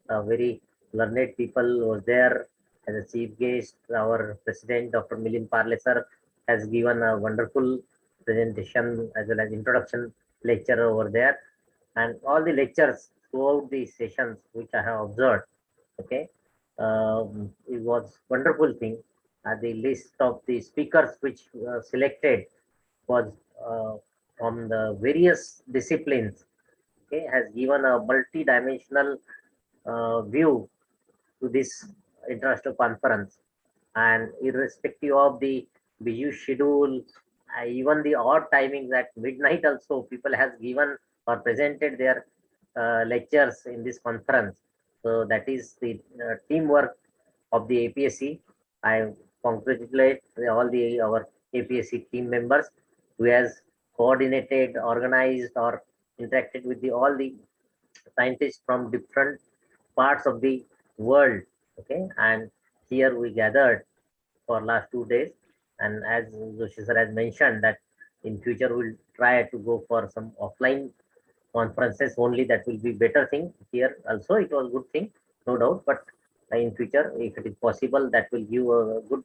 very learned people was there as a chief guest. Our president, Dr. Milind Parle sir, has given a wonderful presentation as well as introduction lecture over there, and all the lectures throughout the sessions which I have observed. Okay, it was wonderful thing. The list of the speakers which selected was from the various disciplines. Okay, has given a multi-dimensional view to this international conference, and irrespective of the busy schedule, even the odd timings at midnight also, people has given or presented their lectures in this conference. So that is the teamwork of the APSC. I congratulate all our APSC team members who has coordinated, organized, or interacted with all the scientists from different parts of the world. Okay, and here we gathered for last 2 days. And as Joshi sir has mentioned that in future we'll try to go for some offline conferences only. That will be better thing. Here also it was good thing, no doubt. But in future, if it is possible, that will give a good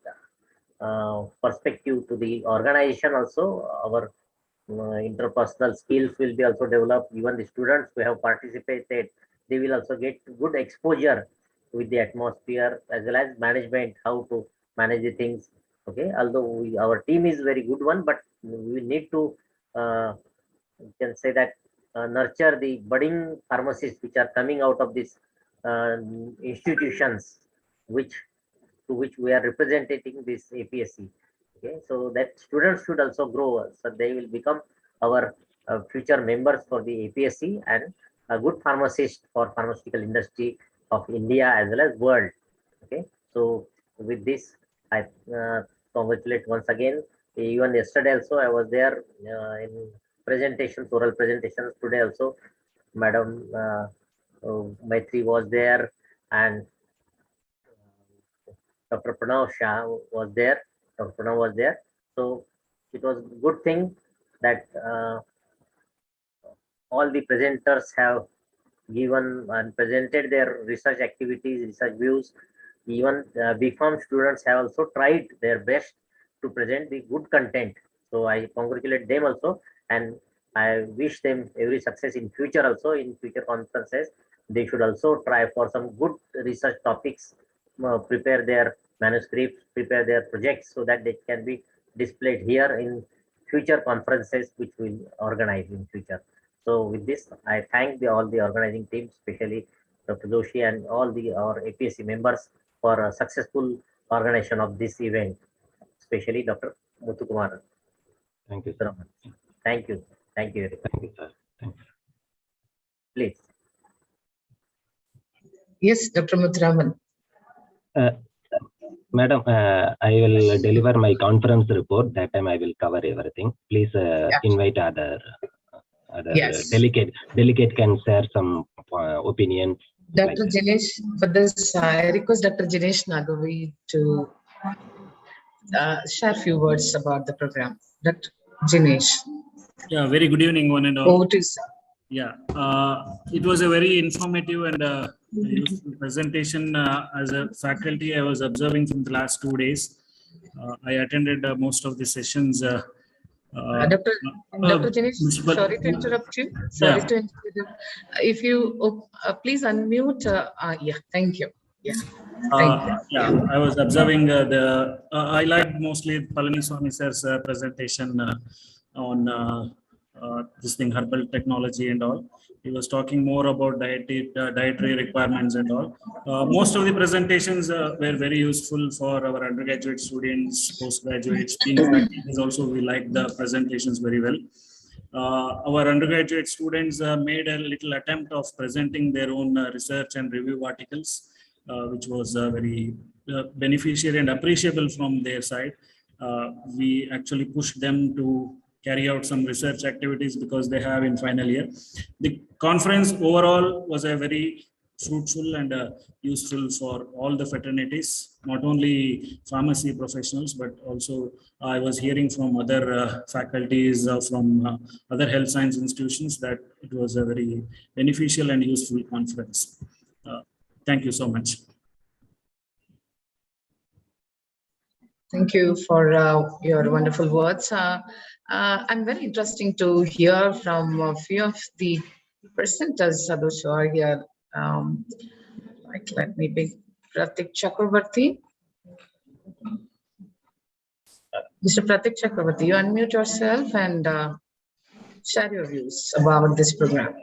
perspective to the organization also. Our interpersonal skills will be also developed. Even the students who have participated, they will also get good exposure with the atmosphere as well as management, how to manage the things. Okay, although our team is very good one, but we need to you can say that nurture the budding pharmacists which are coming out of these institutions, which to which we are representing this APSC. Okay, so that students should also grow, so they will become our future members for the APSC and a good pharmacist for pharmaceutical industry of India as well as world. Okay, so with this, I congratulate once again. Even yesterday also I was there in presentations, oral presentations. Today also, Madam Maitri was there, and Dr. Pranav Shah was there. Dr. Pranav was there. So it was a good thing that all the presenters have given and presented their research activities, research views. Even BPharm students have also tried their best to present the good content. So I congratulate them also, and I wish them every success in future also. In future conferences, they should also try for some good research topics, prepare their manuscripts, prepare their projects so that they can be displayed here in future conferences which we will organize in future. So with this, I thank all the organizing team, especially Dr. Joshi and all our APSC members for a successful organization of this event, especially Dr. Muthukumar.
Thank you, sir.
Thank you. Thank you.
Thank you, sir. Thank you.
Please.
Yes, Dr. Muthuraman.
Madam, I will deliver my conference report. That time I will cover everything. Please invite other
Yes.
delegate can share some opinions.
Dr.
Like
Jinesh, for this, I request Dr. Jinesh Nagavi to share a few words about the program. Dr. Jinesh.
Yeah, very good evening, one and all.
Over to you, sir.
Yeah, it was a very informative and useful presentation. As a faculty, I was observing from the last 2 days. I attended most of the sessions.
Dr. Jinesh, sorry to interrupt you. Sorry to interrupt you. If you please unmute. Yeah, thank you. Yeah. Thank you.
Yeah, I was observing I liked mostly Palani Swami sir's presentation on this thing, herbal technology and all. He was talking more about dietary requirements and all. Most of the presentations were very useful for our undergraduate students, postgraduates. Being faculty also, we liked the presentations very well. Our undergraduate students made a little attempt of presenting their own research and review articles, which was very beneficial and appreciable from their side. We actually pushed them to carry out some research activities because they have in final year. The conference overall was a very fruitful and useful for all the fraternities, not only pharmacy professionals, but also I was hearing from other faculties from other health science institutions that it was a very beneficial and useful conference. Thank you so much.
Thank you for your wonderful words. I'm very interesting to hear from a few of the presenters who are here. Like, let me be Pratik Chakravarti. Mr. Pratik Chakravarti, you unmute yourself and share your views about this program.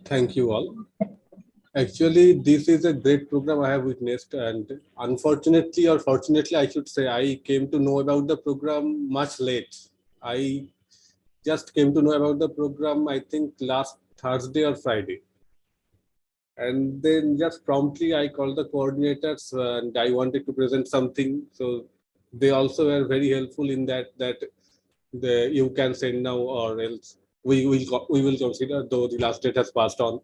Thank you all. Actually, this is a great program I have witnessed, and unfortunately or fortunately, I should say, I came to know about the program much late. I just came to know about the program, I think, last Thursday or Friday. And then just promptly, I called the coordinators and I wanted to present something. So they also were very helpful in that you can send now or else we will consider, though the last date has passed on.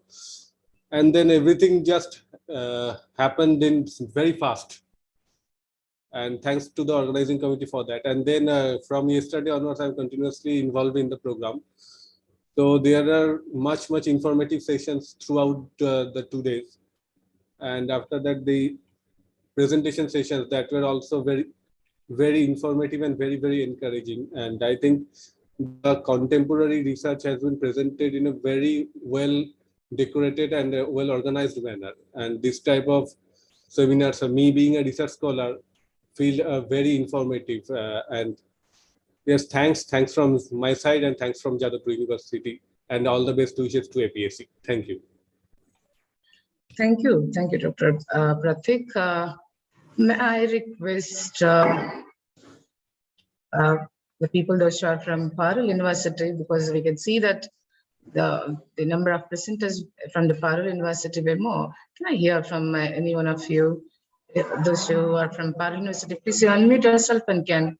and then everything just happened in very fast. And thanks to the organizing committee for that. And then from yesterday onwards, I'm continuously involved in the program. So there are much informative sessions throughout the 2 days. And after that, the presentation sessions that were also very informative and very encouraging. And I think the contemporary research has been presented in a very well decorated and well organized manner. And this type of seminars, me being a research scholar, feel very informative. And yes, thanks from my side, and thanks from Jadavpur University, and all the best wishes to APSC. Thank you.
Thank you, Dr. Pratik. May I request the people those are from Parul University, because we can see that the number of presenters from the Parul University were more. Can I hear from any one of you, those who are from Parul University? Please unmute yourself and can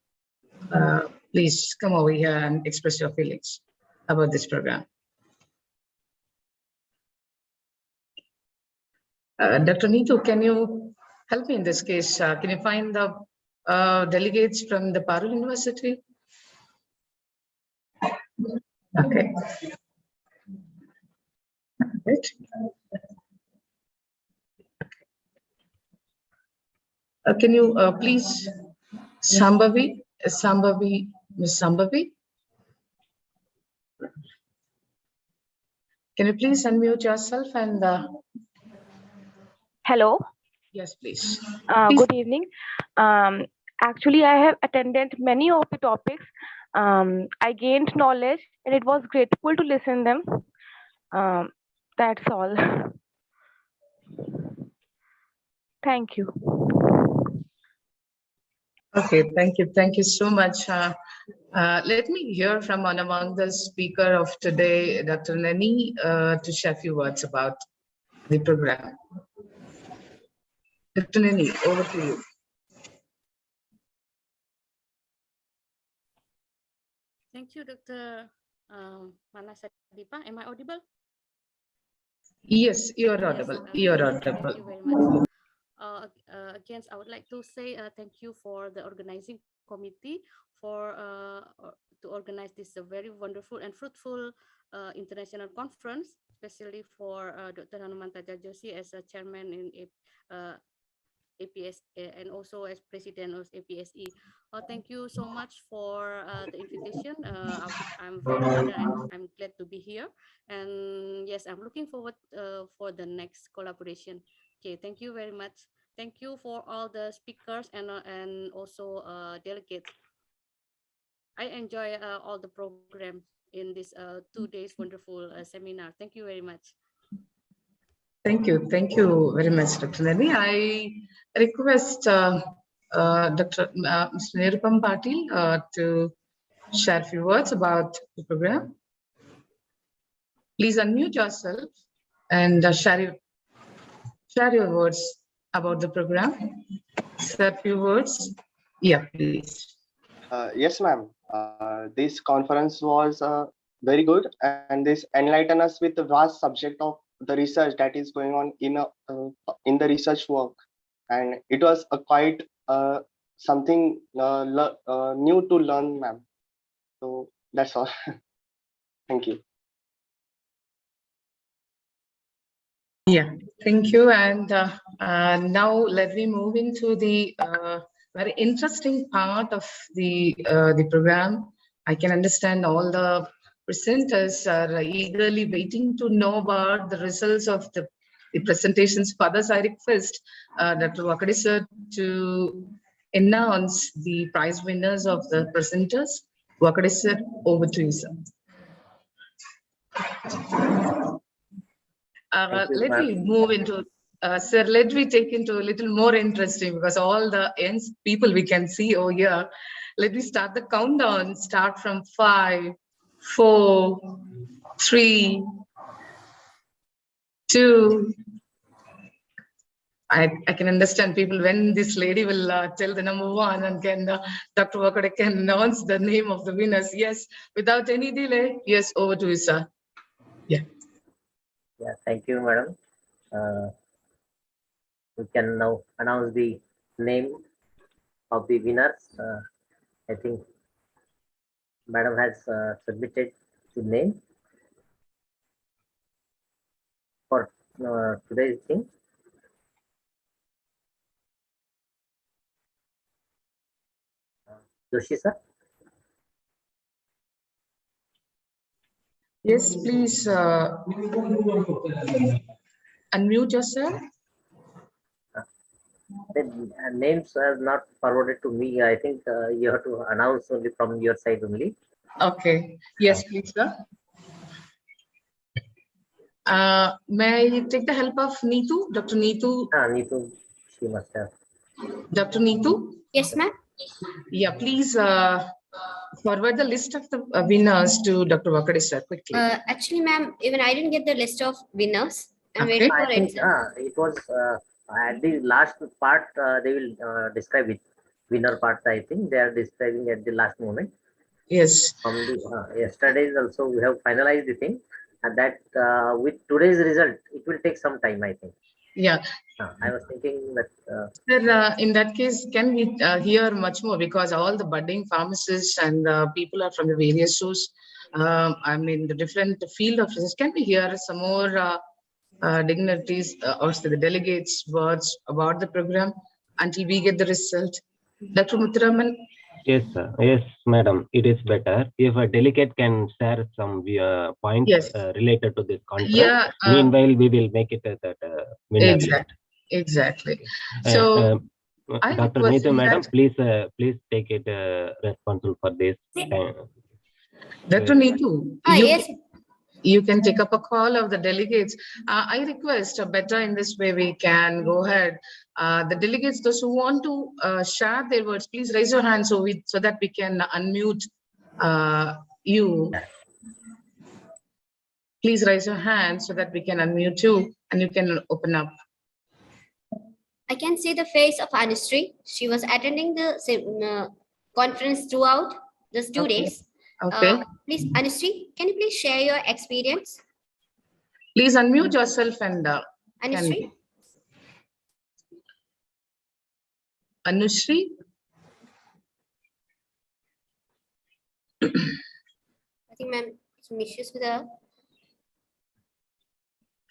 please come over here and express your feelings about this program. Dr. Neetu, can you help me in this case? Can you find the delegates from the Parul University? Okay. Right. Can you please, Sambhavi, Miss Sambhavi? Can you please unmute yourself and
Hello.
yes, please.
Good evening. Actually, I have attended many of the topics. I gained knowledge and it was grateful to listen them. That's all. Thank you.
Okay, thank you. Thank you so much. Let me hear from one among the speaker of today, Dr. Nani, to share a few words about the program. Dr. Nani, over to you.
Thank you, Dr. Manasadipa. Am I audible?
Yes, you are audible.
Yes,
You are
thank
audible.
you very much. Again, I would like to say thank you for the organizing committee for to organize this very wonderful and fruitful international conference, especially for Dr. Hanumanta Joshi as a chairman in APS and also as president of APSE. Thank you so much for the invitation. I'm very honored and I'm glad to be here. And yes, I'm looking forward for the next collaboration. Okay, thank you very much. Thank you for all the speakers and also delegates. I enjoy all the program in this 2 days wonderful seminar. Thank you very much.
Thank you very much, Dr. Nani. I request Dr. Mr. Nirupam Patil to share a few words about the program. Please unmute yourself and share your words about the program. Say a few words. Yeah, please.
Yes, ma'am. This conference was very good, and this enlightened us with the vast subject of the research that is going on in the research work, and it was a quite something new to learn, ma'am. So that's all. Thank you.
Yeah, thank you. And now let me move into the very interesting part of the program. I can understand all the presenters are eagerly waiting to know about the results of the presentations. For others, I request Dr. Wakade sir to announce the prize winners of the presenters. Wakade sir, over to you, sir. Let me move into, sir, let me take into a little more interesting, because all the people we can see over here. Let me start the countdown. Start from 5, 4, 3, 2. I can understand people when this lady will tell the number 1 and can Dr. Wakade can announce the name of the winners. Yes, without any delay. Yes, over to you, sir. Yeah.
Yeah, thank you, madam. we can now announce the name of the winners. I think Madam has submitted the name for today's thing. Joshi sir.
Yes, please unmute yourself.
The names are not forwarded to me. I think you have to announce only from your side only.
Okay. Yes, please, sir. May I take the help of Neetu? Dr. Neetu?
Neetu, she must have.
Dr. Neetu?
Yes, ma'am.
Yeah, please forward the list of the winners to Dr. Vakade sir quickly.
Actually, ma'am, even I didn't get the list of winners. I'm
Okay.
waiting for
I think
it. Sir.
it was at the last part, they will describe it. Winner part, I think they are describing at the last moment.
Yes.
From the yesterday's also, we have finalized the thing, and that with today's result, it will take some time, I think.
Yeah.
I was thinking that.
Sir, in that case, can we hear much more, because all the budding pharmacists and people are from the various sources. I mean, the different field of research. Can we hear some more dignitaries or the delegates' words about the program until we get the result? Dr. Muthuraman?
Yes, sir. Yes, madam. It is better if a delegate can share some points
Yes.
related to this conference.
Yeah.
Meanwhile, we will make it that winner list.
Exactly. So,
Dr. Neetu, madam, please take it responsible for this.
Dr. Neetu,
yes.
You can take up a call of the delegates. I request better in this way we can go ahead. The delegates, those who want to share their words, please raise your hand so that we can unmute you. Please raise your hand so that we can unmute you and you can open up.
I can see the face of Anushree. She was attending the conference throughout the 2 days.
Okay.
Please, Anushree, can you please share your experience?
Please unmute yourself and
Anushree?
Anushree?
I think, ma'am, some issues with her.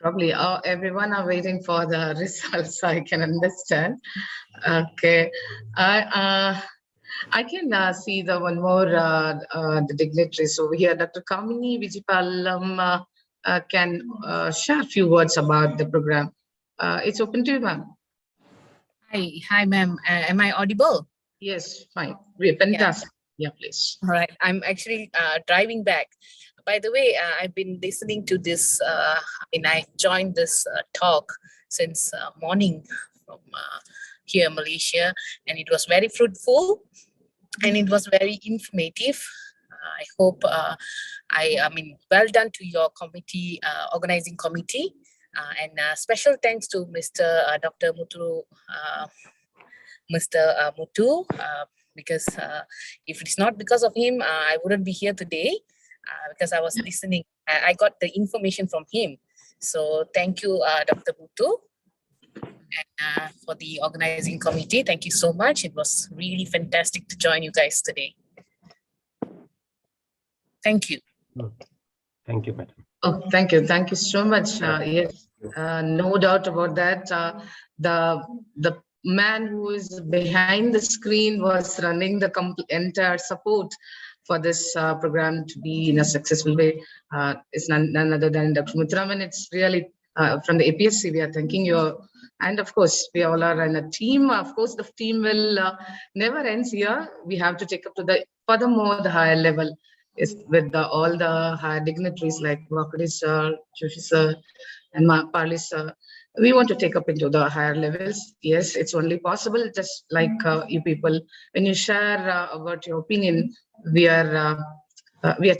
Probably everyone are waiting for the results. I can understand. Okay. I can see the one more the dignitaries over here. Dr. Kamini Vijipalam can share a few words about the program. It's open to you, ma'am.
Hi, ma'am. Am I audible?
Yes, fine. We're fantastic. Yeah, please.
All right. I'm actually driving back. By the way, I've been listening to this. I joined this talk since morning from here, Malaysia, and it was very fruitful and it was very informative. I hope, I mean, well done to your committee, organizing committee, and special thanks to Mr. Dr. Muthu, Mr. Muthu, because if it's not because of him, I wouldn't be here today. Because I was listening, I got the information from him. So thank you, Dr. Muthu, and for the organizing committee. Thank you so much. It was really fantastic to join you guys today. Thank you.
Thank you, madam.
Oh, thank you. Thank you so much. Yes, no doubt about that. The man who is behind the screen was running the entire support for this program to be in a successful way. It's none other than Dr. Muthuraman. It's really from the APSC, we are thanking you. And of course, we all are in a team. Of course, the team will never ends here. We have to take up to the furthermore the higher level is with all the higher dignitaries like Vakade sir, Joshi sir, and Parli sir. We want to take up into the higher levels. Yes, it's only possible, just like you people. When you share about your opinion, we are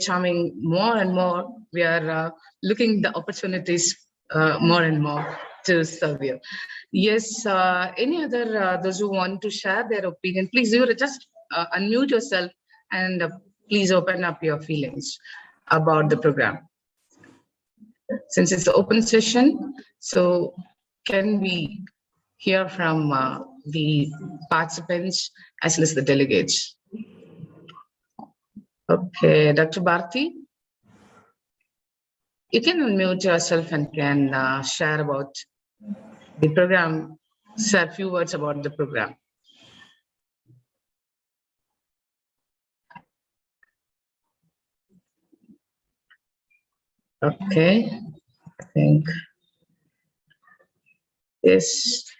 charming more and more. We are looking the opportunities more and more to serve you. Yes, any other those who want to share their opinion, please you just unmute yourself and please open up your feelings about the program. Since it's an open session, so can we hear from the participants as well as the delegates? Okay, Dr. Bharti, you can unmute yourself and can share about the program, share a few words about the program. Okay, I think, yes.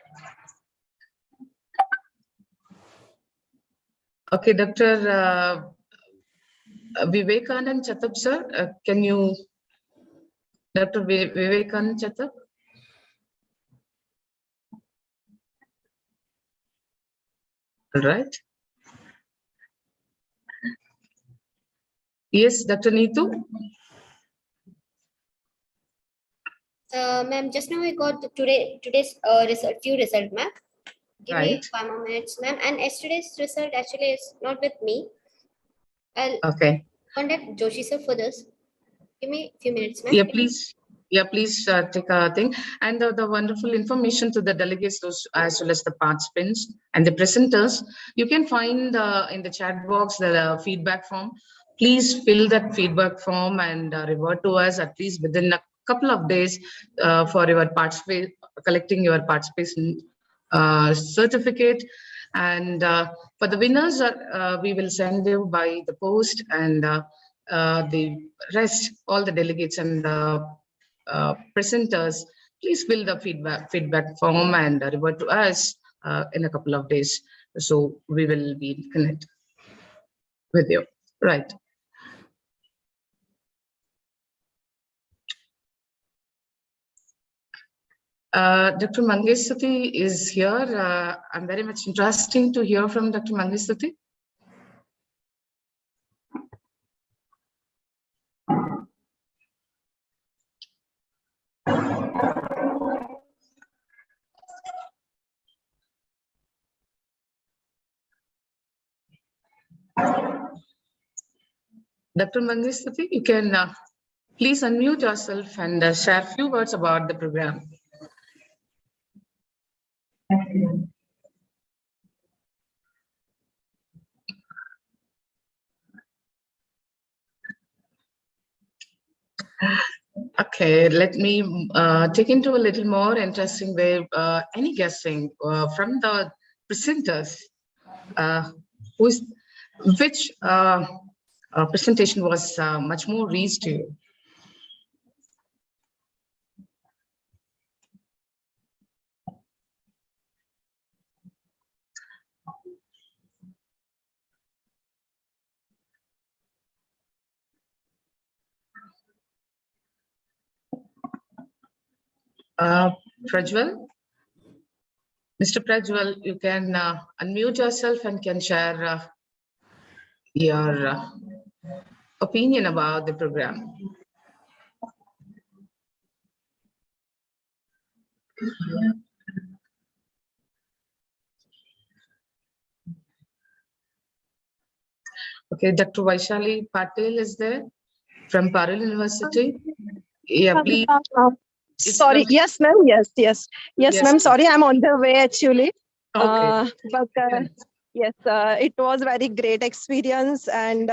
Okay, Dr. Vivekanand Chatab, sir, can you, Dr. Vivekanand Chatab? All right. Yes, Dr. Neetu?
Ma'am, just now I got today's few result, ma'am. Give me 5 more minutes, ma'am. And yesterday's result actually is not with me. I'll contact Joshi sir for this. Give me a few minutes, ma'am.
Yeah, please. Yeah, please take a thing. And the wonderful information to the delegates, those as well as the participants and the presenters, you can find in the chat box the feedback form. Please fill that feedback form and revert to us at least within a couple of days for your collecting your participation certificate. And for the winners, we will send you by the post, and the rest, all the delegates and the presenters, please fill the feedback form and revert to us in a couple of days. So we will be connected with you. Right. Dr. Mangesh is here. I'm very much interesting to hear from Dr. Mangesh. Dr. Mangesh, you can please unmute yourself and share a few words about the program. Okay, let me take into a little more interesting way. Any guessing from the presenters? Which presentation was much more reached to you? Prajwal? Mr. Prajwal, you can unmute yourself and can share your opinion about the program. Okay, Dr. Vaishali Patel is there from Parul University. Yeah, please.
Sorry, yes, ma'am. Yes, ma'am. Sorry, I'm on the way actually.
Okay.
Yes, it was very great experience, and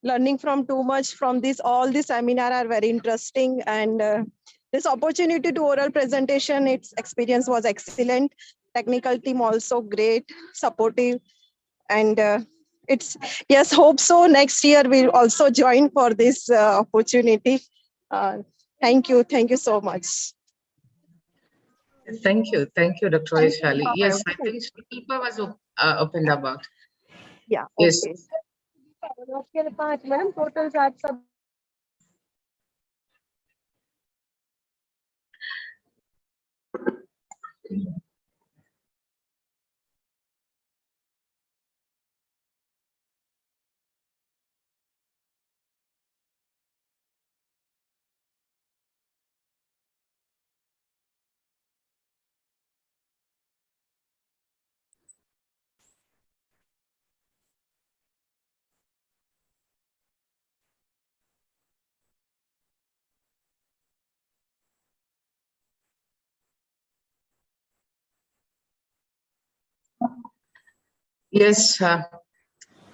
learning from too much from this. All the seminar are very interesting, and this opportunity to oral presentation, its experience was excellent. Technical team also great, supportive, and it's yes. Hope so. Next year we'll also join for this opportunity. Thank you so much.
Thank you, Dr. Vaishali. Yes, I think Shilpa was opened about.
Yeah.
Yes.
Okay.
Yes,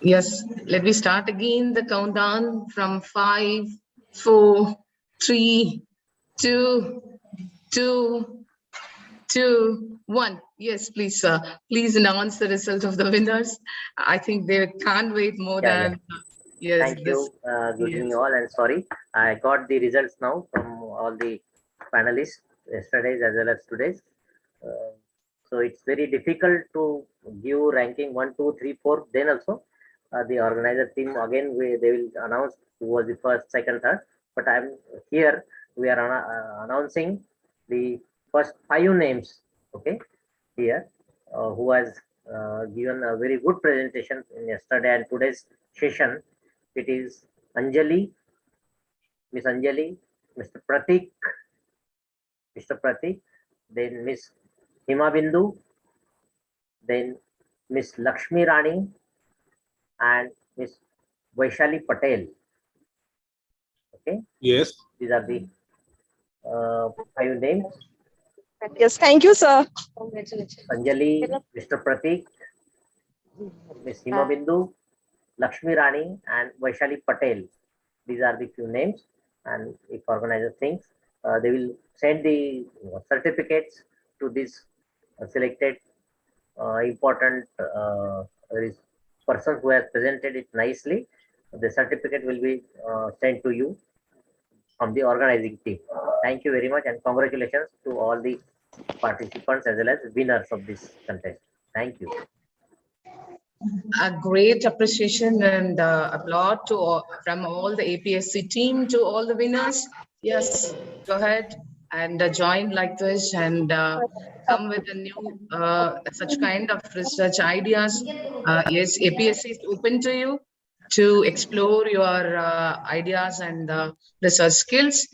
yes. Let me start again the countdown from 5, 4, 3, 2, 2, 1. Yes, please, sir. Please announce the result of the winners. I think they can't wait more
Yeah,
than yes.
Thank you. Good evening, all, and sorry, I got the results now from all the panelists, yesterday's as well as today's. So it's very difficult to give ranking 1, 2, 3, 4. Then also, the organizer team again they will announce who was the first, second, third. But I'm here. We are announcing the first 5 names. Okay, here who has given a very good presentation in yesterday and today's session. It is Anjali, Miss Anjali, Mr. Pratik, then Miss Hima Bindu, then Miss Lakshmi Rani, and Miss Vaishali Patel. Okay.
Yes.
These are the 5 names.
Yes, thank you, sir.
Anjali, Mr. Pratik, Miss Hima Bindu, Lakshmi Rani, and Vaishali Patel. These are the few names, and if organizer thinks, they will send the certificates to this selected important person who has presented it nicely. The certificate will be sent to you from the organizing team. Thank you very much, and congratulations to all the participants as well as winners of this contest. Thank you.
A great appreciation and applaud to from all the APSC team to all the winners. Yes, go ahead and join like this and come with a new such kind of research ideas. Yes, APSC is open to you to explore your ideas and research skills.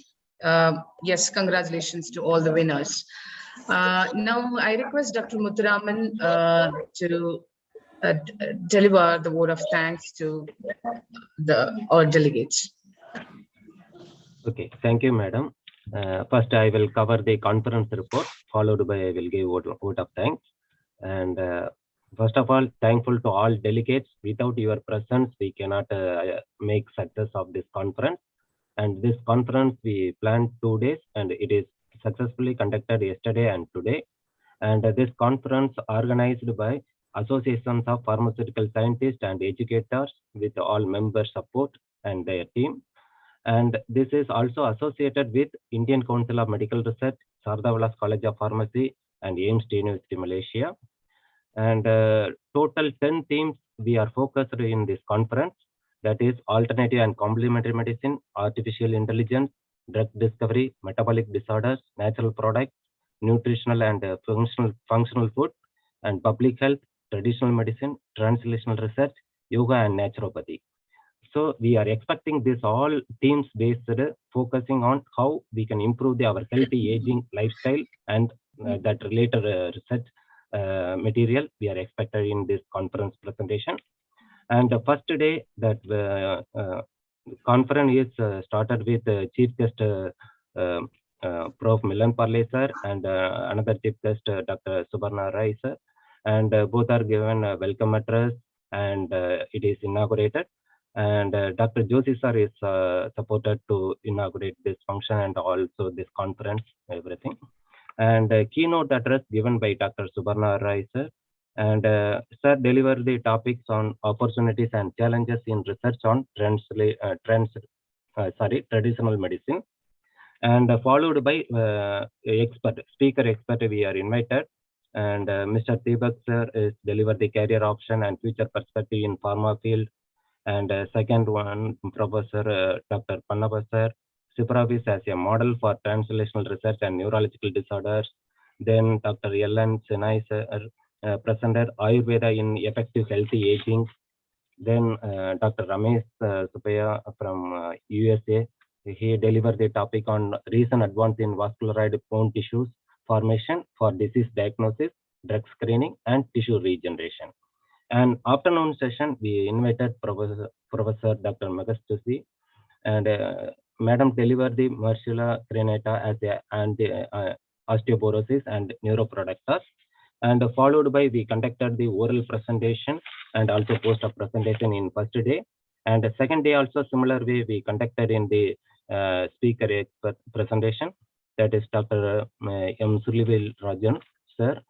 Yes, congratulations to all the winners. Now I request Dr. Muthuraman to deliver the word of thanks to our delegates.
Okay, thank you, madam. First, I will cover the conference report, followed by I will give vote of thanks. And first of all, thankful to all delegates. Without your presence, we cannot make success of this conference. And this conference we planned 2 days, and it is successfully conducted yesterday and today. And this conference organized by associations of pharmaceutical scientists and educators with all member support and their team. And this is also associated with Indian Council of Medical Research, Sardavalas College of Pharmacy, and AIMS University, Malaysia. And total 10 themes we are focused in this conference. That is alternative and complementary medicine, artificial intelligence, drug discovery, metabolic disorders, natural products, nutritional and functional food, and public health, traditional medicine, translational research, yoga, and naturopathy. So we are expecting this all themes based, focusing on how we can improve our healthy aging lifestyle and that related research material we are expected in this conference presentation. And the first day that conference is started with chief guest Prof. Milan Parle sir and another chief guest Dr. Subarna Rai sir, and both are given a welcome address, and it is inaugurated. And Dr. Joshi sir is supported to inaugurate this function and also this conference, everything. And keynote address given by Dr. Subarna Rai sir. And sir delivered the topics on opportunities and challenges in research on traditional medicine. And followed by speaker expert we are invited. And Mr. Deepak sir is delivered the career option and future perspective in pharma field. And second one, Professor Dr. Pannappa sir, supervised as a model for translational research and neurological disorders. Then Dr. Ellen Senai sir presented Ayurveda in effective healthy aging. Then Dr. Ramesh Supaya from USA, he delivered the topic on recent advance in vascularide bone tissues formation for disease diagnosis, drug screening, and tissue regeneration. And afternoon session, we invited Professor Dr. Megastusi, and Madam delivered the Marcella crenata as an osteoporosis and neuroprotectors. And followed by we conducted the oral presentation and also post of presentation in first day. And the second day also similar way we conducted in the speaker expert presentation, that is Dr. M. Sullivan Rajan sir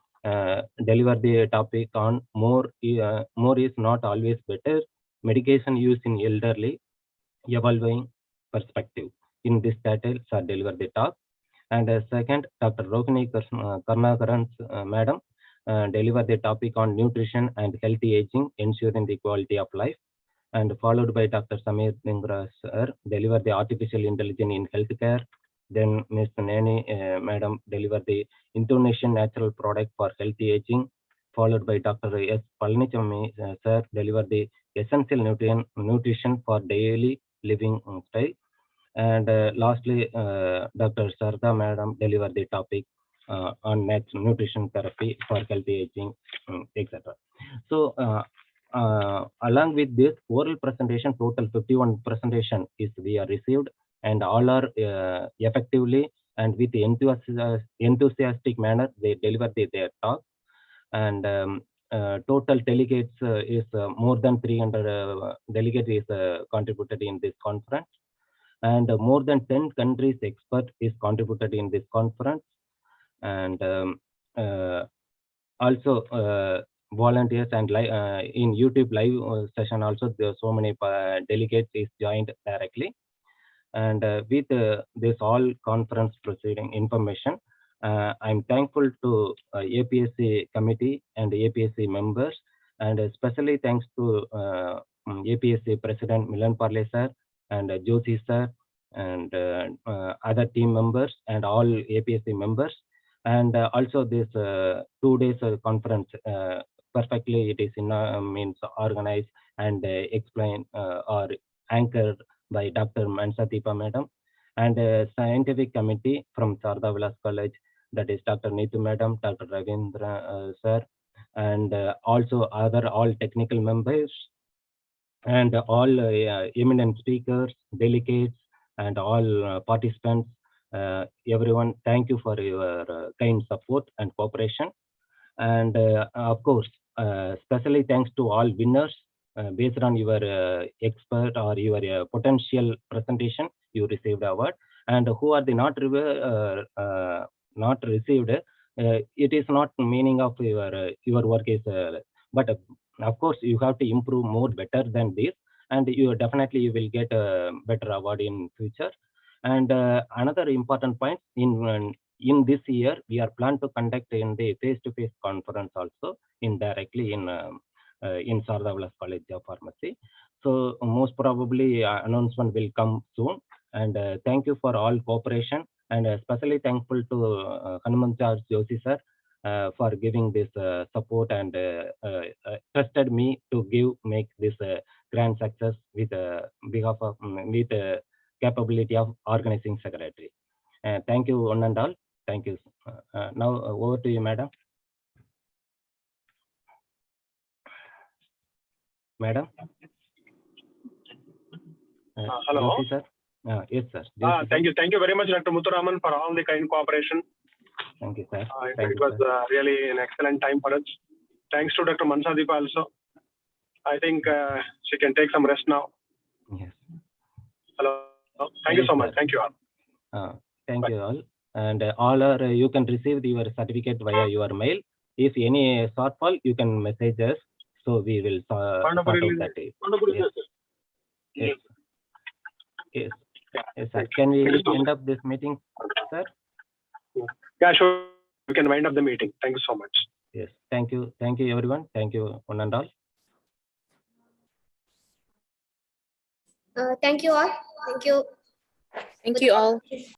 deliver the topic on more is not always better, medication use in elderly, evolving perspective. In this title, sir deliver the talk. And second, Dr. Rohini Karnakaran madam deliver the topic on nutrition and healthy aging, ensuring the quality of life. And followed by Dr. Samir Dhingra sir deliver the artificial intelligence in healthcare. Then Ms. Nani madam deliver the Indonesian natural product for healthy aging. Followed by Dr. S. Palanichami sir deliver the essential nutrition for daily living style. And lastly, Dr. Sarda madam deliver the topic on nutrition therapy for healthy aging, etc. So along with this oral presentation, total 51 presentation is we are received, and all are effectively and with enthusiastic manner they deliver their talk. And total delegates is more than 300 delegates is contributed in this conference, and more than 10 countries expert is contributed in this conference. And also volunteers and in YouTube live session also there are so many delegates is joined directly. And with this all conference proceeding information, I'm thankful to APSC committee and APSC members, and especially thanks to APSC President Milan Parle sir and Joshi sir and other team members and all APSC members. And also this 2 days conference perfectly it is means organized and explained or anchored by Dr. Mansatipa madam, and scientific committee from Sardar Vilas College, that is Dr. Neetu madam, Dr. Ravindra sir, and also other all technical members and all eminent speakers, delegates, and all participants. Everyone, thank you for your kind support and cooperation. And of course, especially thanks to all winners. Based on your expert or your potential presentation, you received award. And who are the not received, it is not meaning of your work is, but of course you have to improve more better than this, and you definitely you will get a better award in future. And another important point in this year, we are planned to conduct in the face-to-face conference also indirectly in Sardar Vilas College of Pharmacy. So most probably announcement will come soon. And thank you for all cooperation, and especially thankful to Hanumantaraj Joshi sir for giving this support and trusted me to make this grand success with behalf of with capability of organizing secretary. Thank you one and all. Thank you. Now over to you, madam. Madam.
Hello.
Joshi, sir. Yes, sir.
Thank you. Thank you very much, Dr. Muthuraman, for all the kind cooperation.
Thank you, sir.
It was really an excellent time for us. Thanks to Dr. Mansadipa also. I think she can take some rest now.
Yes.
Hello. Thank you so much. Thank you all.
Thank you all. And all are you can receive your certificate via your mail. If any shortfall, you can message us. So we will sort out that. Yes. Yes. Yes, sir. Can we end up this meeting, sir?
Yeah, sure. We can wind up the meeting. Thank you so much.
Yes. Thank you. Thank you, everyone. Thank you, one and all.
Thank you all. Thank you.
Thank you all.